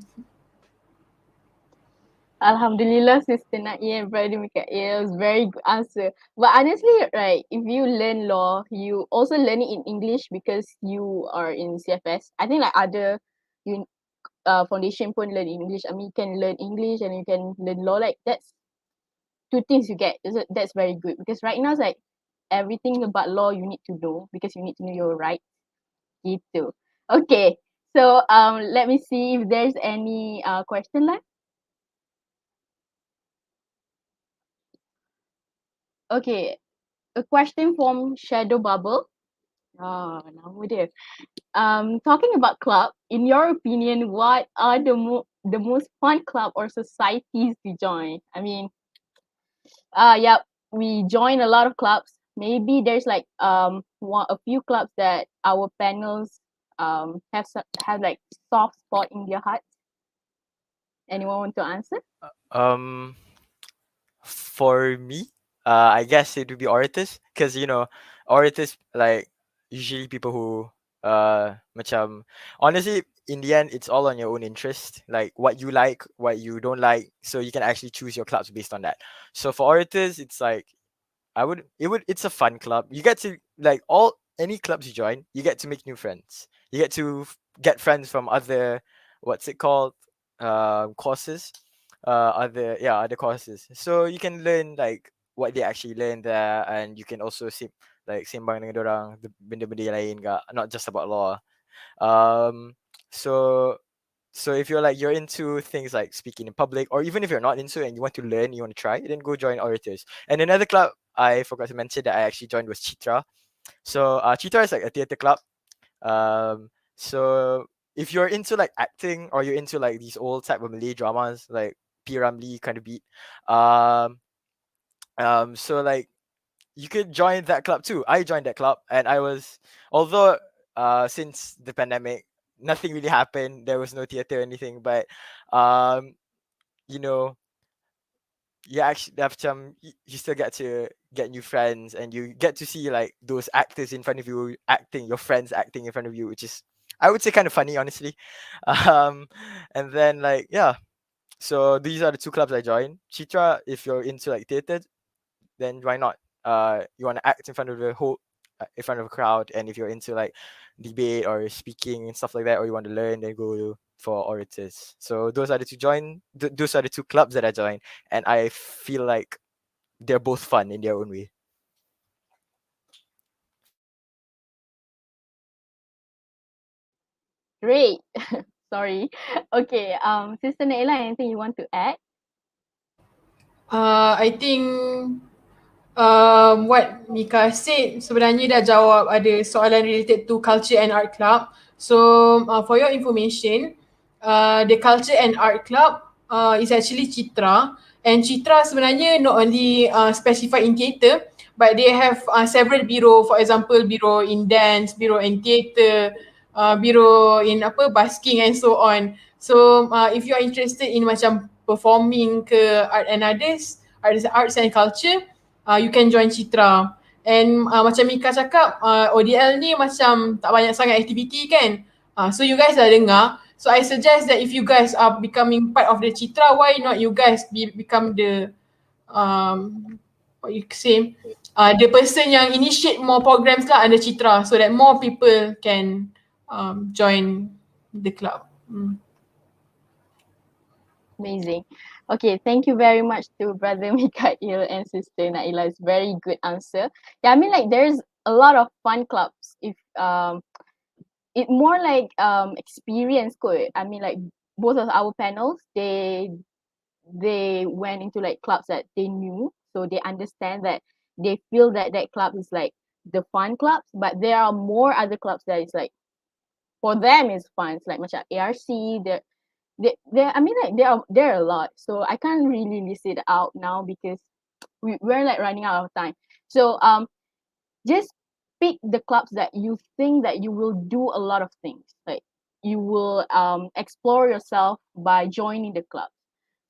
Alhamdulillah, Sister Naielah and Brother Mikhail, was very good answer. But honestly, right, if you learn law, you also learn it in English because you are in CFS. I think like other foundation pun learn English. I mean, you can learn English and you can learn law. Like that's two things you get. That's very good because right now it's like everything about law you need to know because you need to know your rights. Gitu. Okay. So let me see if there's any question left. Okay, a question from Shadow Bubble. Nama dia. Talking about club, in your opinion, what are the most fun club or societies to join? I mean, yeah, we join a lot of clubs. Maybe there's like a few clubs that our panels have like soft spot in their hearts? Anyone want to answer? Um, for me, I guess it would be artists, because artists, like, usually people who macam, honestly, in the end, it's all on your own interest, like like, what you don't like, so you can actually choose your clubs based on that. So for artists, it's like, it's a fun club. You get to, like, all any clubs you join, you get to make new friends. You get to get friends from other, what's it called, courses, other courses. So you can learn, like, what they actually learn there, and you can also like sembang dengan dorang, benda-benda lain gak, not just about law. Um, so if you're into things like speaking in public, or even if you're not into it and you want to learn, you want to try, then go join orators. And another club I forgot to mention that I actually joined was Chitra. So Chitra is like a theater club. So if you're into like acting, or you're into like these old type of Malay dramas, like P Ramlee kind of beat, um, so like, you could join that club too. I joined that club, and although since the pandemic, nothing really happened. There was no theater or anything, but um, you know, you actually have some. You still get to get new friends, and you get to see like those actors in front of you acting, your friends acting in front of you, which is, I would say, kind of funny, honestly. Um, and then, like, yeah. So these are the two clubs I joined. Chitra, if you're into like theater, then why not? You want to act in front of in front of a crowd, and if you're into like debate or speaking and stuff like that, or you want to learn, then go for orators. So those are those are the two clubs that I joined, and I feel like they're both fun in their own way. Great. Sorry. Okay. Sister Naielah, anything you want to add? I think what Mika said sebenarnya dah jawab ada soalan related to culture and art club. So for your information, the culture and art club is actually Citra, and Citra sebenarnya not only specified in theatre, but they have several bureau. For example, bureau in dance, bureau in theatre, bureau in basking and so on. So if you are interested in macam performing ke art and arts and culture, you can join Citra. And macam Mika cakap, ODL ni macam tak banyak sangat aktiviti kan. So you guys dah dengar. So I suggest that if you guys are becoming part of the Citra, why not you guys become the what you say, the person yang initiate more programs lah under Citra, so that more people can join the club. Amazing. Okay, thank you very much to Brother Mikhail and Sister Naielah. It's very good answer. Yeah, I mean, like, there's a lot of fun clubs. If it more like experience kot. I mean, like, both of our panels, they went into like clubs that they knew, so they understand that they feel that that club is like the fun clubs, but there are more other clubs that is like for them is fun. It's like macam ARC. I mean, like, there are a lot, so I can't really list it out now because we're like running out of time. So just pick the clubs that you think that you will do a lot of things, like you will explore yourself by joining the club.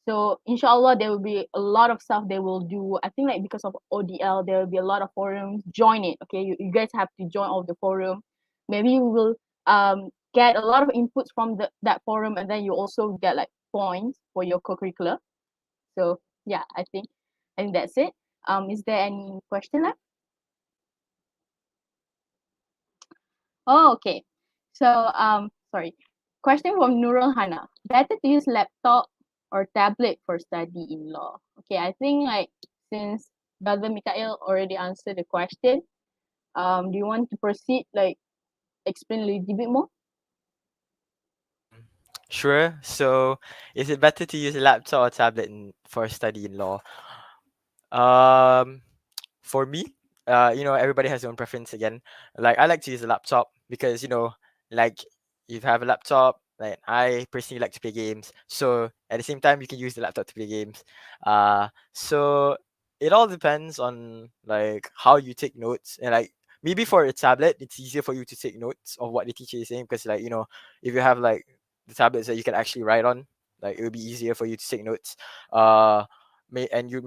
So inshallah there will be a lot of stuff they will do. I think like because of ODL there will be a lot of forums. Join it, okay? You guys have to join all the forum. Maybe you will get a lot of inputs from that forum, and then you also get like points for your co-curricular. So yeah, I think that's it. Is there any question left? Oh, okay. So sorry. Question from Nurul Hana. Better to use laptop or tablet for study in law? Okay, I think like since Brother Mikhail already answered the question, do you want to proceed, like explain a little bit more? Sure. So, is it better to use a laptop or tablet for study in law? Um, for me, everybody has their own preference again. Like, I like to use a laptop because, like, you have a laptop. Like, I personally like to play games. So at the same time, you can use the laptop to play games. So it all depends on like how you take notes, and like maybe for a tablet, it's easier for you to take notes of what the teacher is saying, because like, you know, if you have like the tablets that you can actually write on, like it will be easier for you to take notes. And you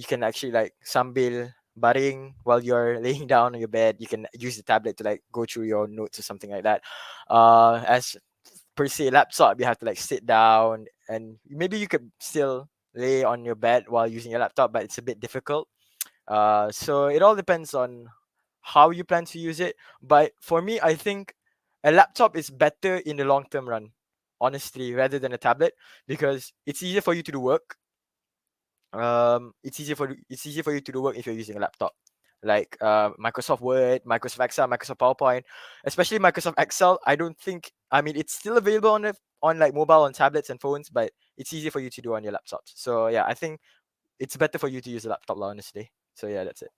can actually like sambil baring while you're laying down on your bed, you can use the tablet to like go through your notes or something like that. As per se laptop, you have to like sit down, and maybe you could still lay on your bed while using your laptop, but it's a bit difficult. So it all depends on how you plan to use it. But for me, I think a laptop is better in the long term run, honestly, rather than a tablet, because it's easier for you to do work. It's easier for you to do work if you're using a laptop, like Microsoft Word, Microsoft Excel, Microsoft PowerPoint, especially Microsoft Excel. I don't think, I mean, it's still available on like mobile, on tablets and phones, but it's easier for you to do on your laptops. So yeah, I think it's better for you to use a laptop, honestly. So yeah, that's it.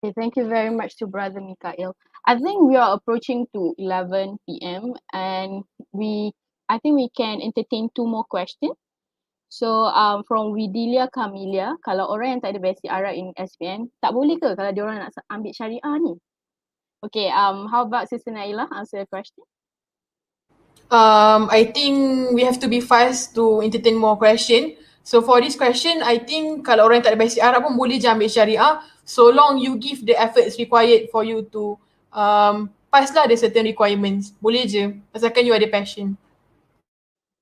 Okay, thank you very much to Brother Mikhail. I think we are approaching to 11 p.m. and I think we can entertain two more questions. So from Widilia Camelia, kalau orang yang tak ada basic Arab in SPM, tak boleh ke kalau dia orang nak ambil syariah ni? Okay, how about Sister Naielah answer the question? I think we have to be fast to entertain more question. So for this question, I think kalau orang yang tak ada basic Arab pun boleh je ambil syariah, so long you give the efforts required for you to pass lah the certain requirements. Boleh je, asalkan you ada passion.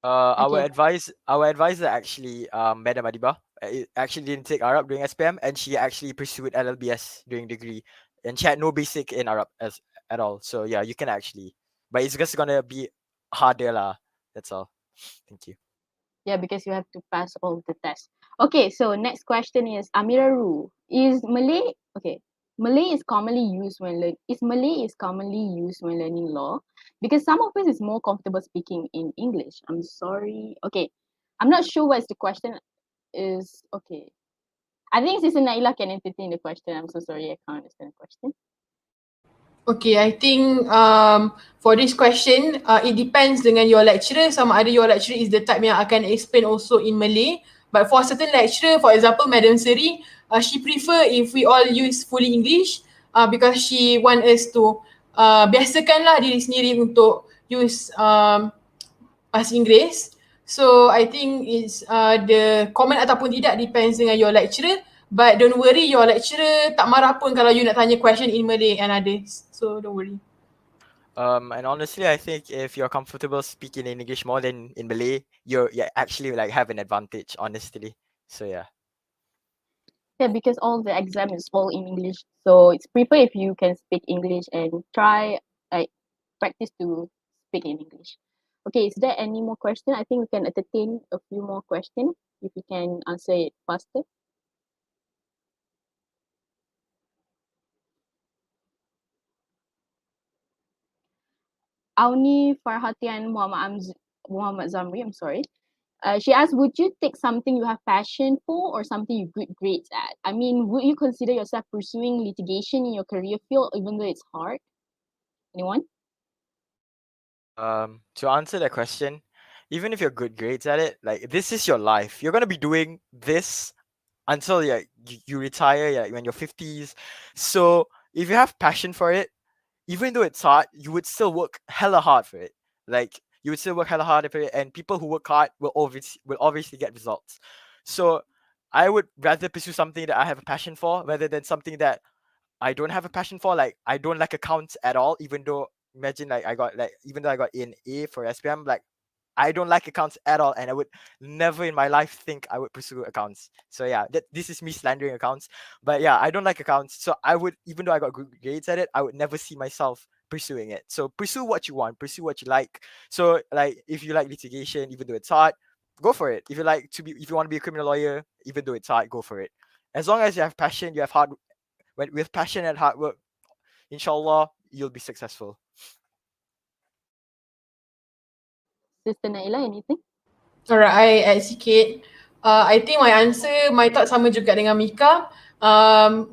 Okay. Our advisor actually, Madam Adiba, actually didn't take Arab during SPM, and she actually pursued LLBS during degree, and she had no basic in Arab at all. So yeah, you can actually, but it's just gonna be harder lah. That's all. Thank you. Yeah, because you have to pass all the tests. Okay, so next question is Amira Ru. Malay is commonly used when learning law, because some of us is more comfortable speaking in English. I'm sorry. Okay, I'm not sure what's the question is. Okay, I think Sister Naielah can entertain the question. I'm so sorry, I can't understand the question. Okay, I think for this question, it depends dengan your lecturer. Sama ada your lecturer is the type yang akan explain also in Malay. But for certain lecturer, for example, Madam Seri, she prefer if we all use fully English because she want us to biasakanlah diri sendiri untuk use bahasa Inggeris. So I think it's the comment ataupun tidak depends dengan your lecturer. But don't worry, your lecturer tak marah pun kalau you nak tanya question in Malay and others. So don't worry. And honestly, I think if you're comfortable speaking in English more than in Malay, you actually like have an advantage, honestly. So yeah. Yeah, because all the exam is all in English. So it's prefer if you can speak English and try practice to speak in English. Okay, is there any more question? I think we can entertain a few more questions if you can answer it faster. Auni Farhatian Muhammad Zamri, I'm sorry. She asked, would you take something you have passion for or something you good grades at? I mean, would you consider yourself pursuing litigation in your career field even though it's hard? Anyone? To answer that question, even if you're good grades at it, like this is your life. You're gonna be doing this until you retire when you're 50s. So if you have passion for it, even though it's hard, you would still work hella hard for it. Like you would still work hella hard for it, and people who work hard will obviously get results. So I would rather pursue something that I have a passion for rather than something that I don't have a passion for. Like I don't like accounts at all, even though imagine like even though I got an A for SPM, like I don't like accounts at all, and I would never in my life think I would pursue accounts. So yeah, this is me slandering accounts, but yeah, I don't like accounts. So I would, even though I got good grades at it, I would never see myself pursuing it. So pursue what you want, pursue what you like. So like if you like litigation, even though it's hard, go for it. If you want to be a criminal lawyer, even though it's hard, go for it. As long as you have passion, you have with passion and hard work, inshallah, you'll be successful. Sister Naielah, anything? Alright, I add sikit. I think my thought sama juga dengan Mika.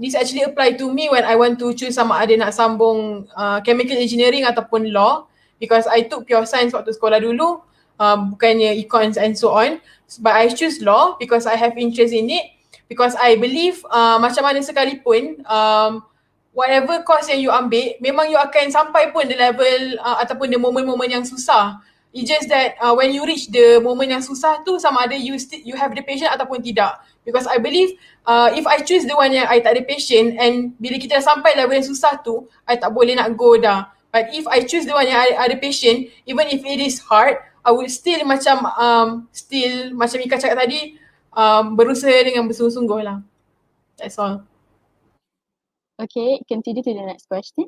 This actually apply to me when I want to choose sama ada nak sambung chemical engineering ataupun law, because I took pure science waktu sekolah dulu, bukannya econs and so on. But I choose law because I have interest in it. because I believe macam mana sekalipun whatever course yang you ambil, memang you akan sampai pun the level ataupun the moment-moment yang susah. It's just that when you reach the moment yang susah tu, sama ada you have the patience ataupun tidak. Because I believe if I choose the one yang I tak ada patient, and bila kita dah sampai level yang susah tu, I tak boleh nak go dah. But if I choose the one yang I ada patient, even if it is hard, I would still macam Ika cakap tadi, berusaha dengan bersungguh-sungguh lah. That's all. Okay, continue to the next question.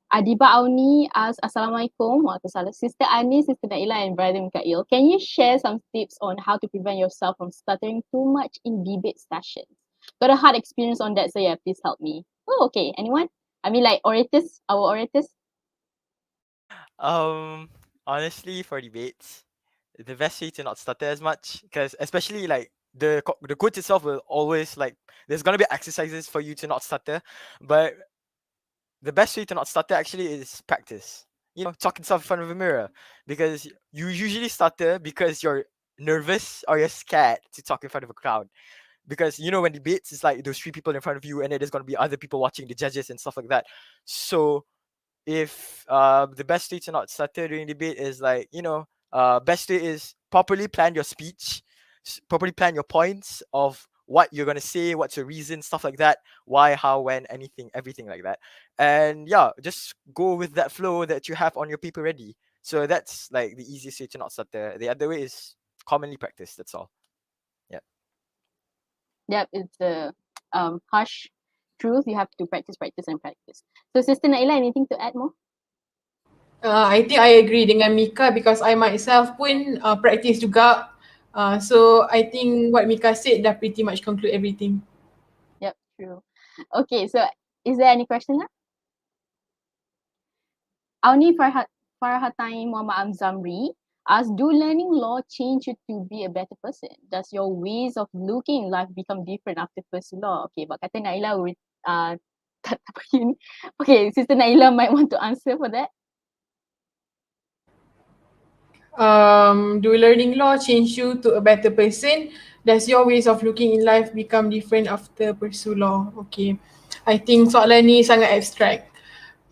Adiba Auni asks, Assalamualaikum, Waalaikumsalam. Sister Ani, Sister Naielah, and Brother Mikhail, can you share some tips on how to prevent yourself from stuttering too much in debate sessions? Got a hard experience on that, so yeah, please help me. Oh, okay. Anyone? I mean, like orators, our orators. Honestly, for debates, the best way to not stutter as much, because especially like the quote itself will always like there's gonna be exercises for you to not stutter, but the best way to not stutter actually is practice. You know, talk yourself in front of a mirror, because you usually stutter because you're nervous or you're scared to talk in front of a crowd. Because you know, when debates, it's like those three people in front of you, and then there's gonna be other people watching, the judges and stuff like that. So if the best way to not stutter during debate is like, you know, best way is properly plan your speech, properly plan your points of what you're gonna say, what's your reason, stuff like that, why, how, when, anything, everything like that. And yeah, just go with that flow that you have on your paper ready. So that's like the easiest way to not stutter. The other way is commonly practice. That's all. Yeah. Yep, it's the harsh truth. You have to practice, practice, and practice. So, Sister Naielah, anything to add more? I think I agree dengan Mika because I myself pun practice juga. So I think what Mika said dah pretty much conclude everything. Yep, true. Okay, so is there any question now? Auni Farhatani Muhammad Amzamri asks, do learning law change you to be a better person? Does your ways of looking in life become different after first law? Okay, but kata Naielah tak tahu ni. Okay, Sister Naielah might want to answer for that. Do learning law change you to a better person? Does your ways of looking in life become different after pursue law? Okay, I think soalan ni sangat abstract,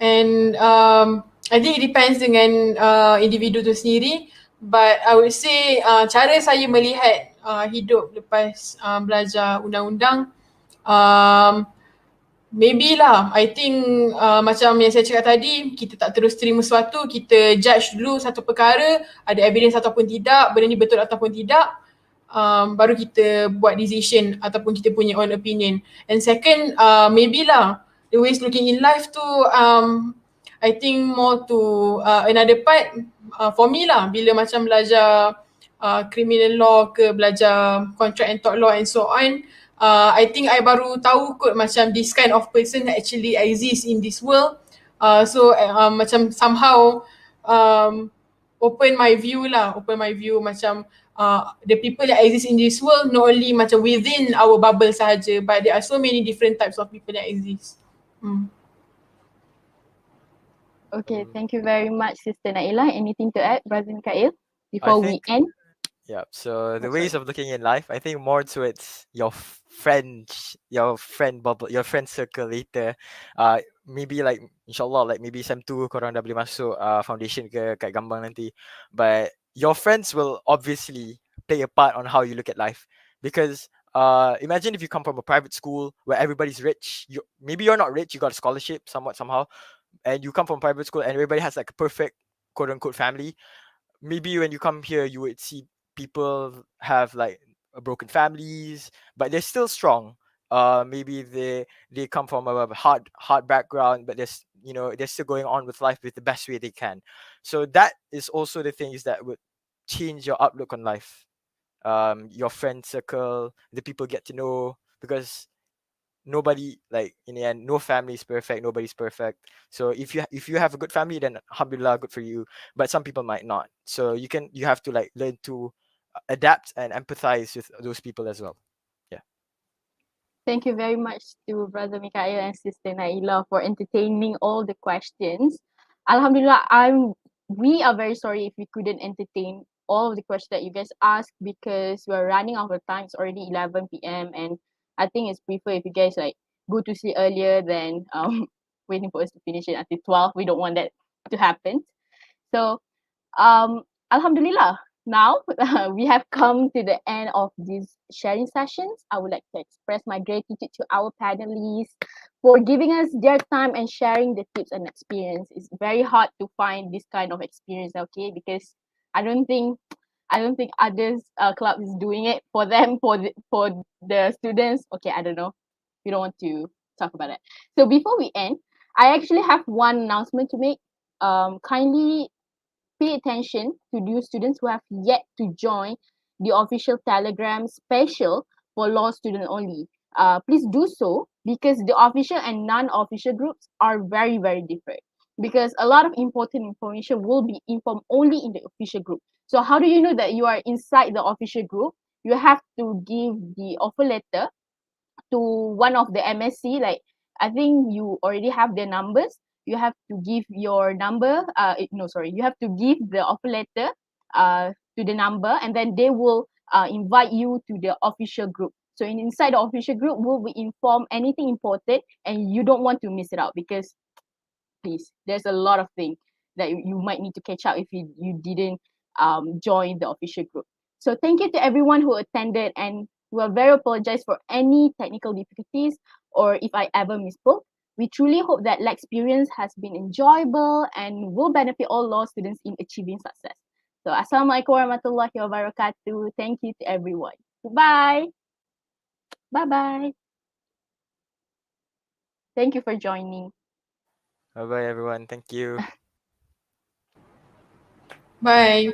and I think it depends dengan individu tu sendiri. But I would say cara saya melihat hidup lepas belajar undang-undang, maybe lah, I think macam yang saya cakap tadi, kita tak terus terima sesuatu, kita judge dulu satu perkara, ada evidence ataupun tidak, benda ni betul ataupun tidak, baru kita buat decision ataupun kita punya own opinion. And second, maybe lah, the ways looking in life tu, I think more to another part, for me lah, bila macam belajar criminal law ke belajar contract and tort law and so on, I think I baru tahu kot macam this kind of person that actually exists in this world. So macam somehow open my view macam the people that exist in this world not only macam within our bubble sahaja, but there are so many different types of people that exist. Okay, thank you very much, Sister Naielah. Anything to add, Brother Mikhail, before we end? Yeah. So the ways of looking in life, I think more towards your friend bubble, your friend circle later. Maybe like inshallah, like maybe sem 2 korang dah boleh masuk foundation ke kat Gambang nanti. But your friends will obviously play a part on how you look at life, because imagine if you come from a private school where everybody's rich. Maybe you're not rich, you got a scholarship somehow, and you come from private school and everybody has like a perfect quote unquote family. Maybe when you come here, you would see people have like broken families, but they're still strong. Maybe they come from a hard background, but they're still going on with life with the best way they can. So that is also the things that would change your outlook on life. Your friend circle, the people get to know, because nobody, like in the end, no family is perfect, nobody's perfect. So if you have a good family, then alhamdulillah, good for you. But some people might not, so you have to like learn to adapt and empathize with those people as well. Yeah. Thank you very much to Brother Mikhail and Sister Naielah for entertaining all the questions. Alhamdulillah, we are very sorry if we couldn't entertain all of the questions that you guys asked because we're running out of time. It's already 11 p.m. and I think it's prefer if you guys like go to sleep earlier than waiting for us to finish it until 12. We don't want that to happen. So Alhamdulillah, now we have come to the end of these sharing sessions. I would like to express my gratitude to our panelists for giving us their time and sharing the tips and experience. It's very hard to find this kind of experience, okay? Because I don't think others club is doing it for them for the students. Okay, I don't know. We don't want to talk about it. So before we end, I actually have one announcement to make. Kindly pay attention to those students who have yet to join the official Telegram special for law student only. Please do so because the official and non-official groups are very, very different. Because a lot of important information will be informed only in the official group. So how do you know that you are inside the official group? You have to give the offer letter to one of the MSC. Like I think you already have their numbers. You have to give your number. No, sorry. You have to give the offer letter to the number, and then they will invite you to the official group. So inside the official group, will be informed anything important, and you don't want to miss it out because please, there's a lot of things that you might need to catch up if you didn't join the official group. So thank you to everyone who attended, and we are very apologize for any technical difficulties or if I ever misspoke. We truly hope that Lexperience has been enjoyable and will benefit all law students in achieving success. So Assalamualaikum warahmatullahi wabarakatuh. Thank you to everyone. Goodbye. Bye-bye. Thank you for joining. Bye bye, everyone. Thank you. Bye.